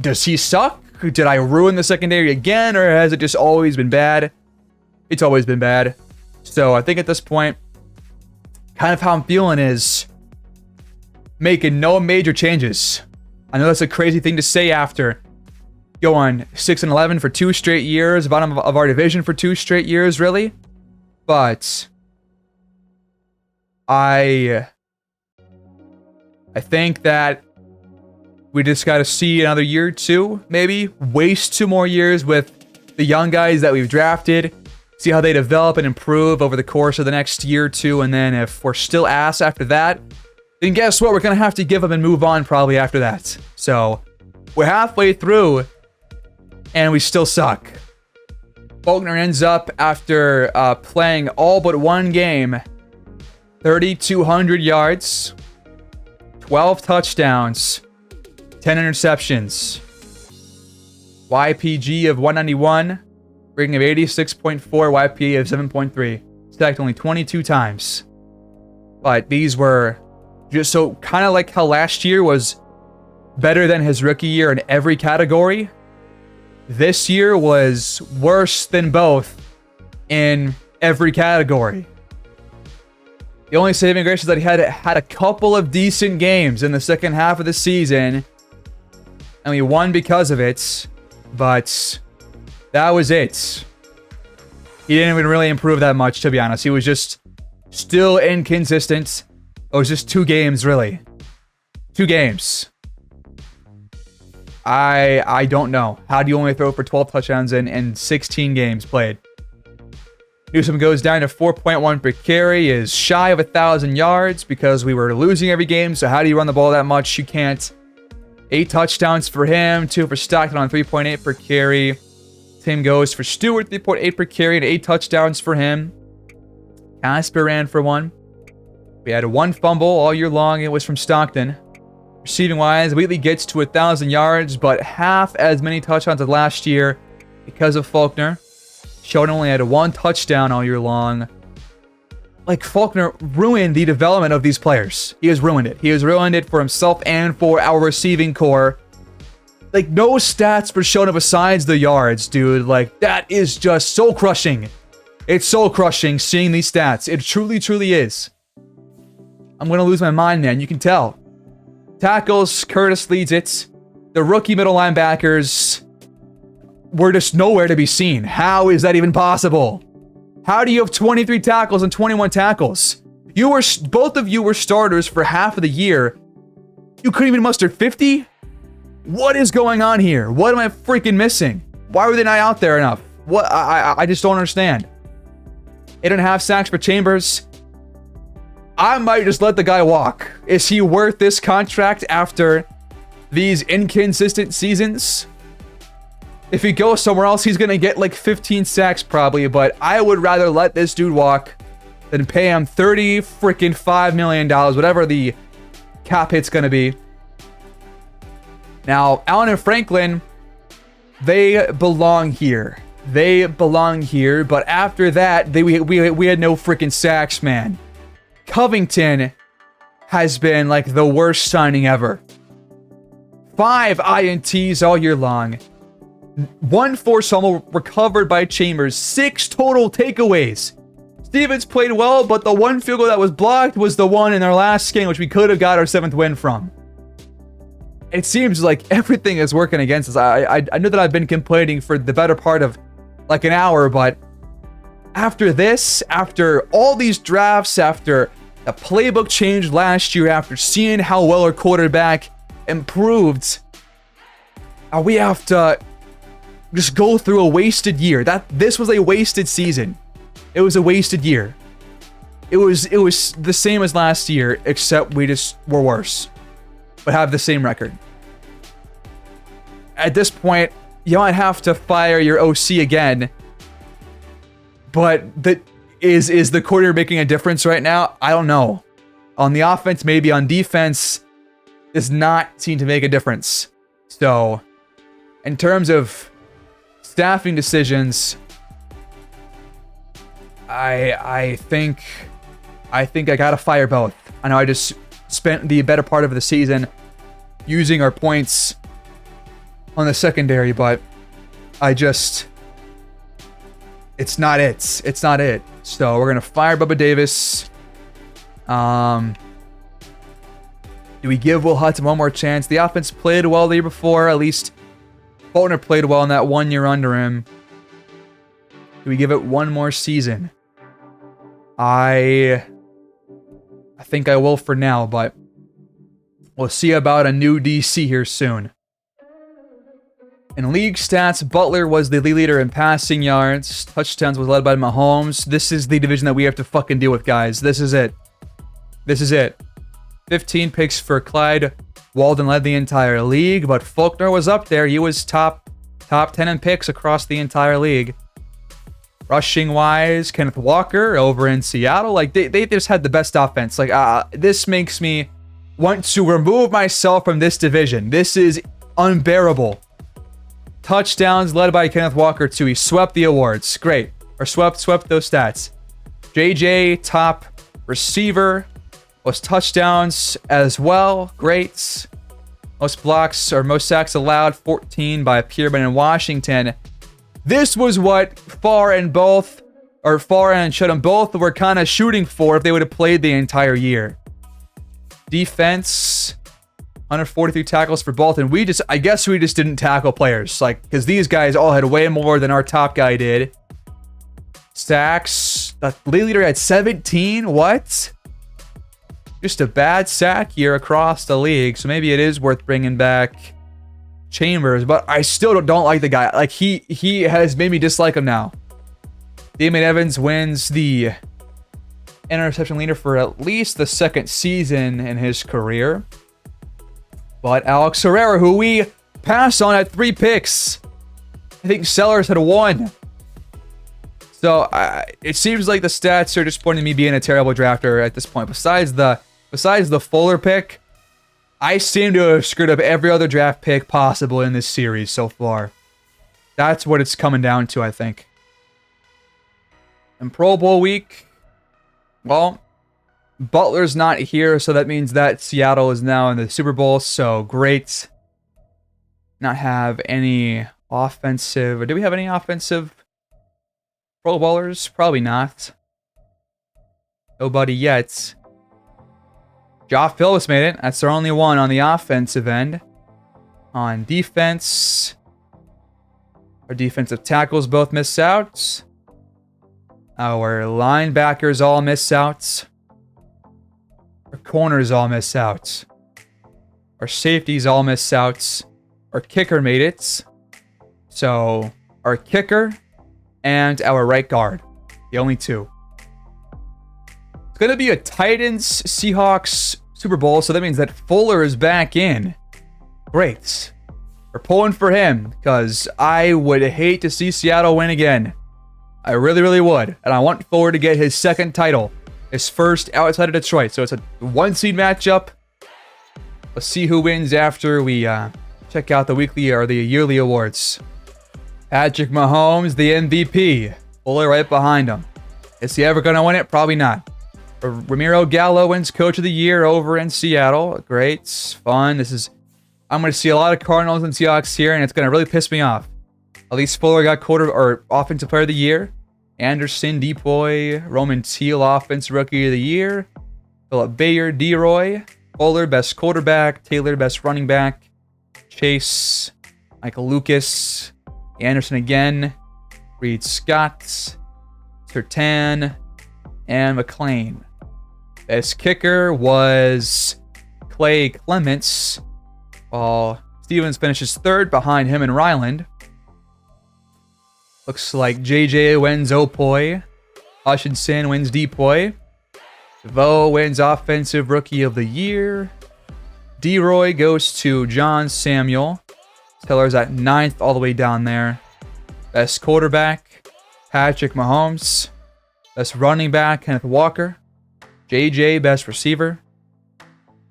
does he suck? Did I ruin the secondary again, or has it just always been bad? It's always been bad. So I think at this point, kind of how I'm feeling is making no major changes. I know that's a crazy thing to say after going 6-11 for 2 straight years, bottom of our division for 2 straight years, really. But I think that we just got to see another year or 2, maybe waste 2 more years with the young guys that we've drafted. See how they develop and improve over the course of the next year or 2. And then if we're still ass after that, then guess what? We're going to have to give up and move on probably after that. So we're halfway through and we still suck. Faulkner ends up after playing all but 1 game, 3,200 yards, 12 touchdowns, 10 interceptions. YPG of 191. Rating of 86.4, YPA of 7.3. Stacked only 22 times. But these were just so kind of like how last year was better than his rookie year in every category. This year was worse than both in every category. The only saving grace is that he had a couple of decent games in the second half of the season. And we won because of it. But that was it. He didn't even really improve that much, to be honest. He was just still inconsistent. It was just 2 games, really. 2 games. I don't know. How do you only throw for 12 touchdowns in 16 games played? Newsom goes down to 4.1 per carry, is shy of 1,000 yards because we were losing every game. So how do you run the ball that much? You can't. 8 touchdowns for him, 2 for Stockton on 3.8 per carry. Same goes for Stewart, 3.8 per carry and 8 touchdowns for him. Casper ran for 1. We had 1 fumble all year long. It was from Stockton. Receiving wise, Wheatley gets to 1,000 yards, but half as many touchdowns as last year because of Faulkner. Sheldon only had 1 touchdown all year long. like, Faulkner ruined the development of these players. He has ruined it. He has ruined it for himself and for our receiving core. Like, no stats for showing up besides the yards, dude. Like, that is just so crushing. It's so crushing seeing these stats. It truly, truly is. I'm going to lose my mind, man. You can tell. Tackles, Curtis leads it. The rookie middle linebackers were just nowhere to be seen. How is that even possible? How do you have 23 tackles and 21 tackles? Both of you were starters for half of the year. You couldn't even muster 50? What is going on here? What am I freaking missing? Why were they not out there enough? What? I just don't understand. 8.5 sacks for Chambers. I might just let the guy walk. Is he worth this contract after these inconsistent seasons? If he goes somewhere else, he's going to get like 15 sacks probably, but I would rather let this dude walk than pay him $5 million, whatever the cap hit's going to be. Now, Allen and Franklin, they belong here. They belong here, but after that, we had no freaking sacks, man. Covington has been like the worst signing ever. 5 INTs all year long. 1 forced fumble recovered by Chambers. 6 total takeaways. Stevens played well, but the 1 field goal that was blocked was the one in our last game, which we could have got our 7th win from. It seems like everything is working against us. I know that I've been complaining for the better part of like an hour, but after this, after all these drafts, after the playbook changed last year, after seeing how well our quarterback improved, we have to just go through a wasted year. This was a wasted season. It was a wasted year. It was the same as last year, except we just were worse, but have the same record. At this point, you might have to fire your OC again. But is the quarter making a difference right now? I don't know. On the offense, maybe. On defense, does not seem to make a difference. So, in terms of staffing decisions, I think I gotta fire both. I know I just spent the better part of the season using our points on the secondary, but it's not it. It's not it. So we're gonna fire Bubba Davis. Do we give Will Hudson one more chance? The offense played well the year before. At least Faulkner played well in that 1 year under him. Do we give it one more season? I think I will for now, but we'll see about a new DC here soon. In league stats, Butler was the leader in passing yards. Touchdowns was led by Mahomes. This is the division that we have to fucking deal with, guys. This is it. This is it. 15 picks for Clyde. Walden led the entire league, but Faulkner was up there. He was top 10 in picks across the entire league. Rushing wise, Kenneth Walker over in Seattle. Like, they just had the best offense. Like, this makes me want to remove myself from this division. This is unbearable. Touchdowns led by Kenneth Walker too. He swept the awards. Great. Or swept those stats. JJ, top receiver. Most touchdowns as well. Great. Most blocks or most sacks allowed. 14 by Pierman in Washington. This was what Farr and Shudham both were kind of shooting for if they would have played the entire year. Defense, 143 tackles for both, and I guess we just didn't tackle players, like, because these guys all had way more than our top guy did. Sacks, the league leader had 17. What? Just a bad sack year across the league, so maybe it is worth bringing back Chambers, but I still don't like the guy. Like, he has made me dislike him now. Damon Evans wins the interception leader for at least the second season in his career. But Alex Herrera, who we passed on at 3 picks, I think Sellers had 1. So it seems like the stats are just pointing to me being a terrible drafter at this point. Besides the Fuller pick, I seem to have screwed up every other draft pick possible in this series so far. That's what it's coming down to, I think. And Pro Bowl week, Well, Butler's not here, so that means that Seattle is now in the Super Bowl, so great. Not have any offensive... Or do we have any offensive Pro Bowlers? Probably not. Nobody yet. Josh Phillips made it. That's our only one on the offensive end. On defense, our defensive tackles both miss out. Our linebackers all miss out. Our corners all miss out. Our safeties all miss out. Our kicker made it. So, our kicker and our right guard. The only two. It's going to be a Titans-Seahawks Super Bowl, so that means that Fuller is back in. Great. We're pulling for him, because I would hate to see Seattle win again. I really, really would. And I want Fuller to get his second title. His first outside of Detroit. So it's a 1-seed matchup. Let's see who wins after we check out the weekly or the yearly awards. Patrick Mahomes, the MVP. Fuller right behind him. Is he ever going to win it? Probably not. Ramiro Gallo wins Coach of the Year over in Seattle. Great. Fun. I'm going to see a lot of Cardinals and Seahawks here, and it's going to really piss me off. At least Fuller got Offensive Player of the Year. Anderson, Depoy, Roman Teal, Offensive Rookie of the Year. Philip Bayer, D-Roy. Fuller, Best Quarterback. Taylor, Best Running Back. Chase, Michael Lucas. Anderson again. Reed Scott. Sertan. And McLean. Best Kicker was Clay Clements. While Stevens finishes third behind him and Ryland. Looks like JJ wins Opoy. Hutchinson wins Depoy. DeVoe wins Offensive Rookie of the Year. D-Roy goes to John Samuel. Taylor's at 9th all the way down there. Best Quarterback, Patrick Mahomes. Best Running Back, Kenneth Walker. JJ, Best Receiver.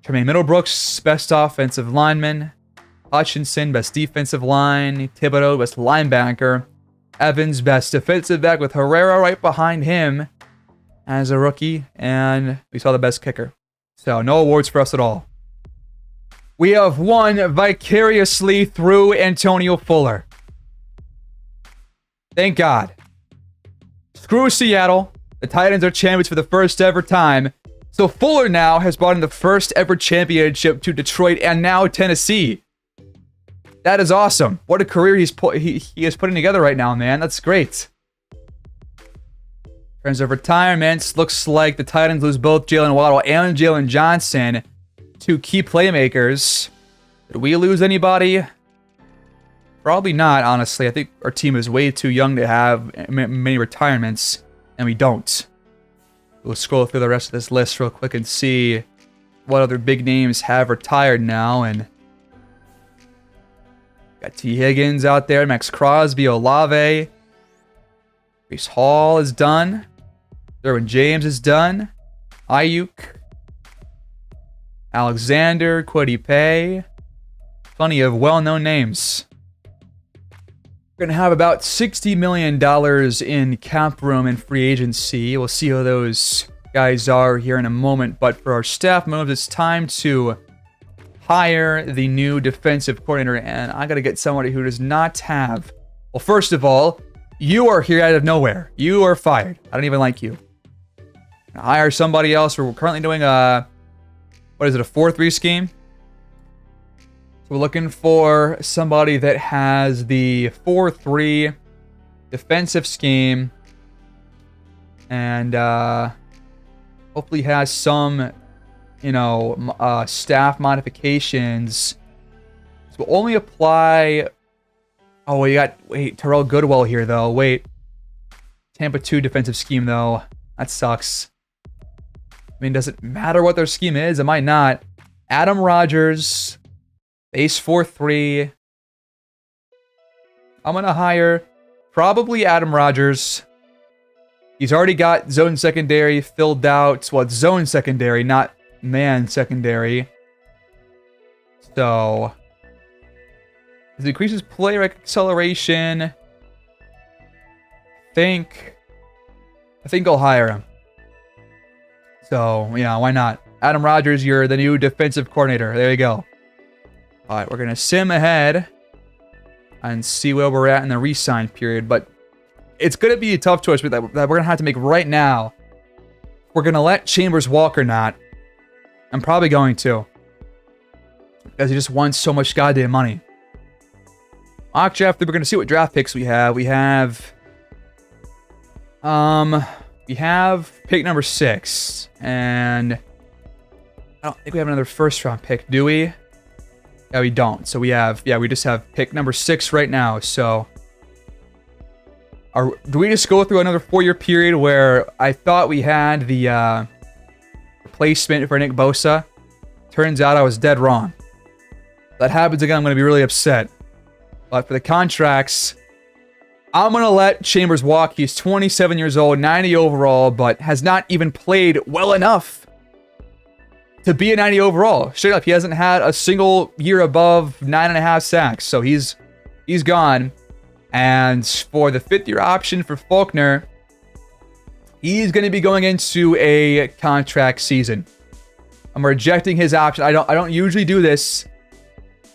Tremaine Middlebrooks, Best Offensive Lineman. Hutchinson, Best Defensive Line. Thibodeau, Best Linebacker. Evans, Best Defensive Back with Herrera right behind him as a rookie. And we saw the Best Kicker. So no awards for us at all. We have won vicariously through Antonio Fuller. Thank God. Screw Seattle. The Titans are champions for the first ever time. So Fuller now has brought in the first ever championship to Detroit and now Tennessee. That is awesome. What a career he is putting together right now, man. That's great. In terms of retirements, looks like the Titans lose both Jalen Waddle and Jalen Johnson, two key playmakers. Did we lose anybody? Probably not, honestly. I think our team is way too young to have many retirements, and we don't. We'll scroll through the rest of this list real quick and see what other big names have retired now. And got T. Higgins out there, Max Crosby, Olave. Breece Hall is done. Derwin James is done. Ayuk. Alexander, Kwity Paye. Plenty of well-known names. We're going to have about $60 million in cap room in free agency. We'll see how those guys are here in a moment. But for our staff moves, it's time to hire the new defensive coordinator. And I got to get somebody who does not have... Well, first of all, you are here out of nowhere. You are fired. I don't even like you. Hire somebody else. We're currently doing a... What is it, a 4-3 scheme? So we're looking for somebody that has the 4-3 defensive scheme and hopefully has some, staff modifications. So we'll only apply... Oh, Terrell Goodwell here, though. Wait. Tampa 2 defensive scheme, though. That sucks. I mean, does it matter what their scheme is? It might not. Adam Rodgers... Base 4-3. I'm going to hire probably Adam Rodgers. He's already got zone secondary filled out. Well, it's zone secondary, not man secondary. So, it increases play acceleration. I think I'll hire him. So, yeah, why not? Adam Rodgers, you're the new defensive coordinator. There you go. All right, we're going to sim ahead and see where we're at in the re-sign period. But it's going to be a tough choice that we're going to have to make right now. We're going to let Chambers walk or not. I'm probably going to. Because he just wants so much goddamn money. Mock draft, we're going to see what draft picks we have. We have pick number 6. And I don't think we have another first round pick, do we? Yeah, we don't. So we just have pick number 6 right now. So do we just go through another 4-year period where I thought we had the replacement for Nick Bosa? Turns out I was dead wrong. If that happens again, I'm going to be really upset. But for the contracts, I'm going to let Chambers walk. He's 27 years old, 90 overall, but has not even played well enough to be a 90 overall. Straight up, he hasn't had a single year above 9.5 sacks. So he's gone. And for the 5th-year option for Faulkner, he's going to be going into a contract season. I'm rejecting his option. I don't usually do this,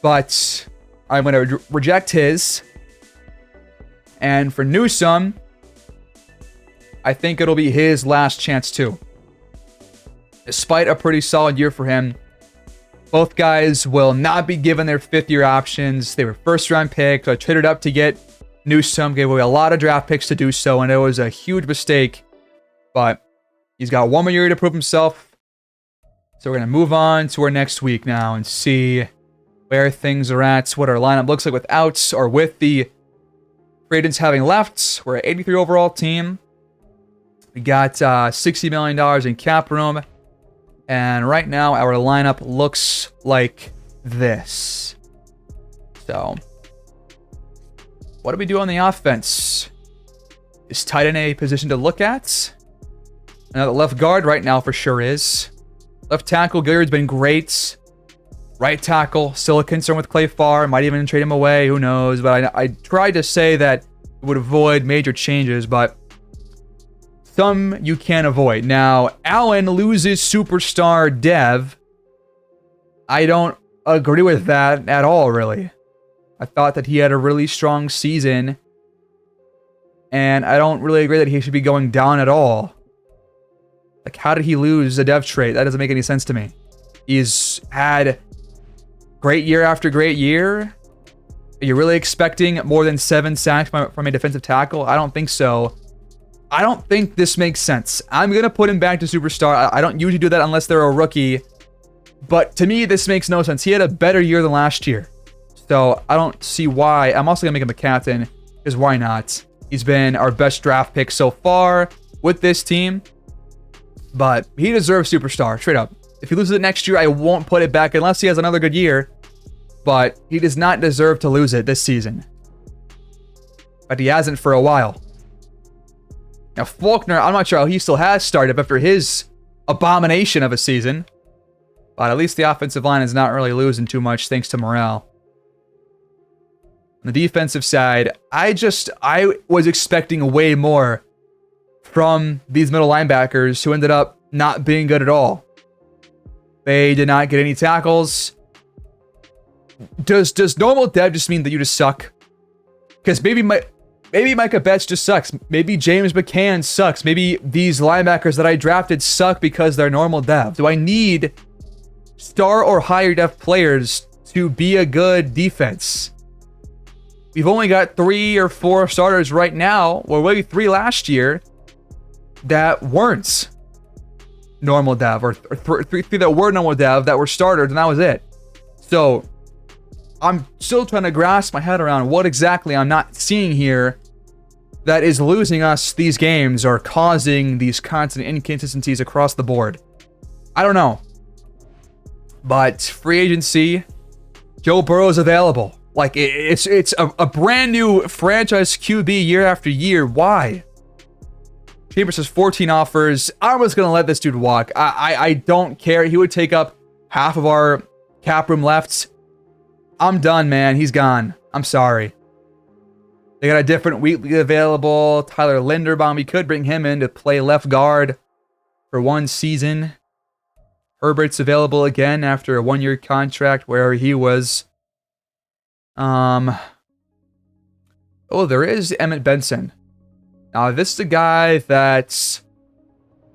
but I'm going to reject his. And for Newsome, I think it'll be his last chance too. Despite a pretty solid year for him, both guys will not be given their 5th-year options. They were first-round picks. So I traded up to get Newsome, gave away a lot of draft picks to do so, and it was a huge mistake. But he's got one more year to prove himself. So we're going to move on to our next week now and see where things are at, what our lineup looks like without or with the free agents having left. We're an 83 overall team. We got $60 million in cap room. And right now, our lineup looks like this. So, what do we do on the offense? Is tight end a position to look at? Now, the left guard right now for sure is. Left tackle, Gilliard's been great. Right tackle, still a concern with Clay Farr. Might even trade him away, who knows. But I tried to say that it would avoid major changes, but some you can't avoid. Now, Allen loses superstar Dev. I don't agree with that at all, really. I thought that he had a really strong season, and I don't really agree that he should be going down at all. Like, how did he lose a Dev trait? That doesn't make any sense to me. He's had great year after great year. Are you really expecting more than 7 sacks from a defensive tackle? I don't think so. I don't think this makes sense. I'm going to put him back to superstar. I don't usually do that unless they're a rookie. But to me, this makes no sense. He had a better year than last year. So I don't see why. I'm also going to make him a captain, because why not? He's been our best draft pick so far with this team. But he deserves superstar, straight up. If he loses it next year, I won't put it back unless he has another good year. But he does not deserve to lose it this season. But he hasn't for a while. Now, Faulkner, I'm not sure how he still has started after his abomination of a season. But at least the offensive line is not really losing too much thanks to morale. On the defensive side, I was expecting way more from these middle linebackers who ended up not being good at all. They did not get any tackles. Does normal dev just mean that you just suck? Because maybe Micah Betts just sucks. Maybe James McCann sucks. Maybe these linebackers that I drafted suck because they're normal dev. Do I need star or higher dev players to be a good defense? We've only got 3 or 4 starters right now, or maybe 3 last year, that weren't normal dev, or 3 that were normal dev that were starters, and that was it. So I'm still trying to grasp my head around what exactly I'm not seeing here that is losing us these games or causing these constant inconsistencies across the board. I don't know. But free agency, Joe Burrow's available. Like, it's a brand new franchise QB year after year. Why? Chambers has 14 offers. I'm just going to let this dude walk. I don't care. He would take up half of our cap room left. I'm done, man. He's gone. I'm sorry. They got a different weekly available. Tyler Linderbaum. We could bring him in to play left guard. for 1 season. Herbert's available again after a 1-year contract where he was. Oh, there is Emmett Benson. Now, this is a guy that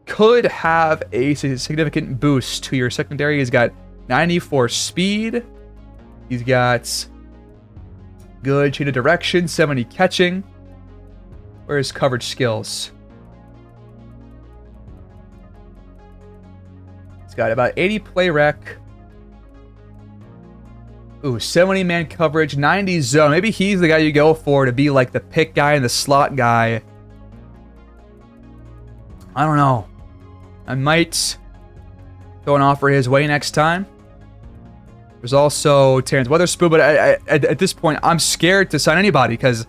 could have a significant boost to your secondary. He's got 94 speed. He's got good change of direction, 70 catching. Where's coverage skills? He's got about 80 play rec. Ooh, 70 man coverage, 90 zone. Maybe he's the guy you go for to be like the pick guy and the slot guy. I don't know. I might throw an offer his way next time. There's also Terrence Weatherspoon, but at this point, I'm scared to sign anybody because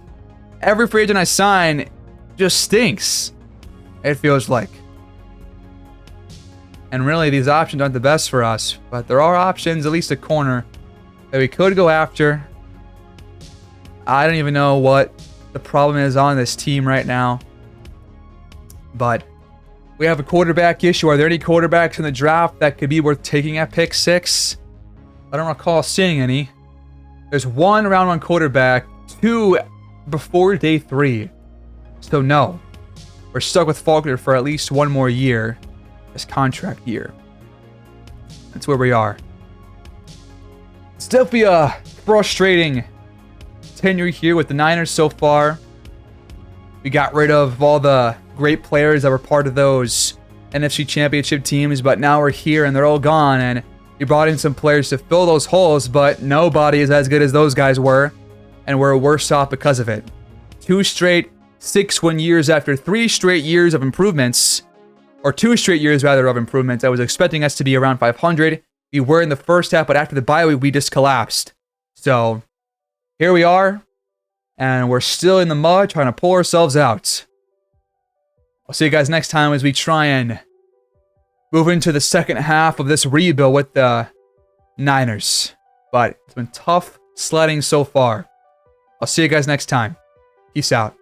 every free agent I sign just stinks. It feels like. And really, these options aren't the best for us, but there are options, at least a corner, that we could go after. I don't even know what the problem is on this team right now, but we have a quarterback issue. Are there any quarterbacks in the draft that could be worth taking at pick 6? I don't recall seeing any. There's 1 round 1 quarterback, 2 before day 3. So no, we're stuck with Faulkner for at least 1 more year, this contract year. That's where we are. It's definitely a frustrating tenure here with the Niners so far. We got rid of all the great players that were part of those NFC Championship teams, but now we're here and they're all gone, and we brought in some players to fill those holes, but nobody is as good as those guys were, and we're worse off because of it. 2 straight 6-win years after 3 straight years of improvements, or 2 straight years rather of improvements. I was expecting us to be around 500. We were in the first half, but after the bye week, we just collapsed. So here we are, and we're still in the mud trying to pull ourselves out. I'll see you guys next time as we try and move into the second half of this rebuild with the Niners. But it's been tough sledding so far. I'll see you guys next time. Peace out.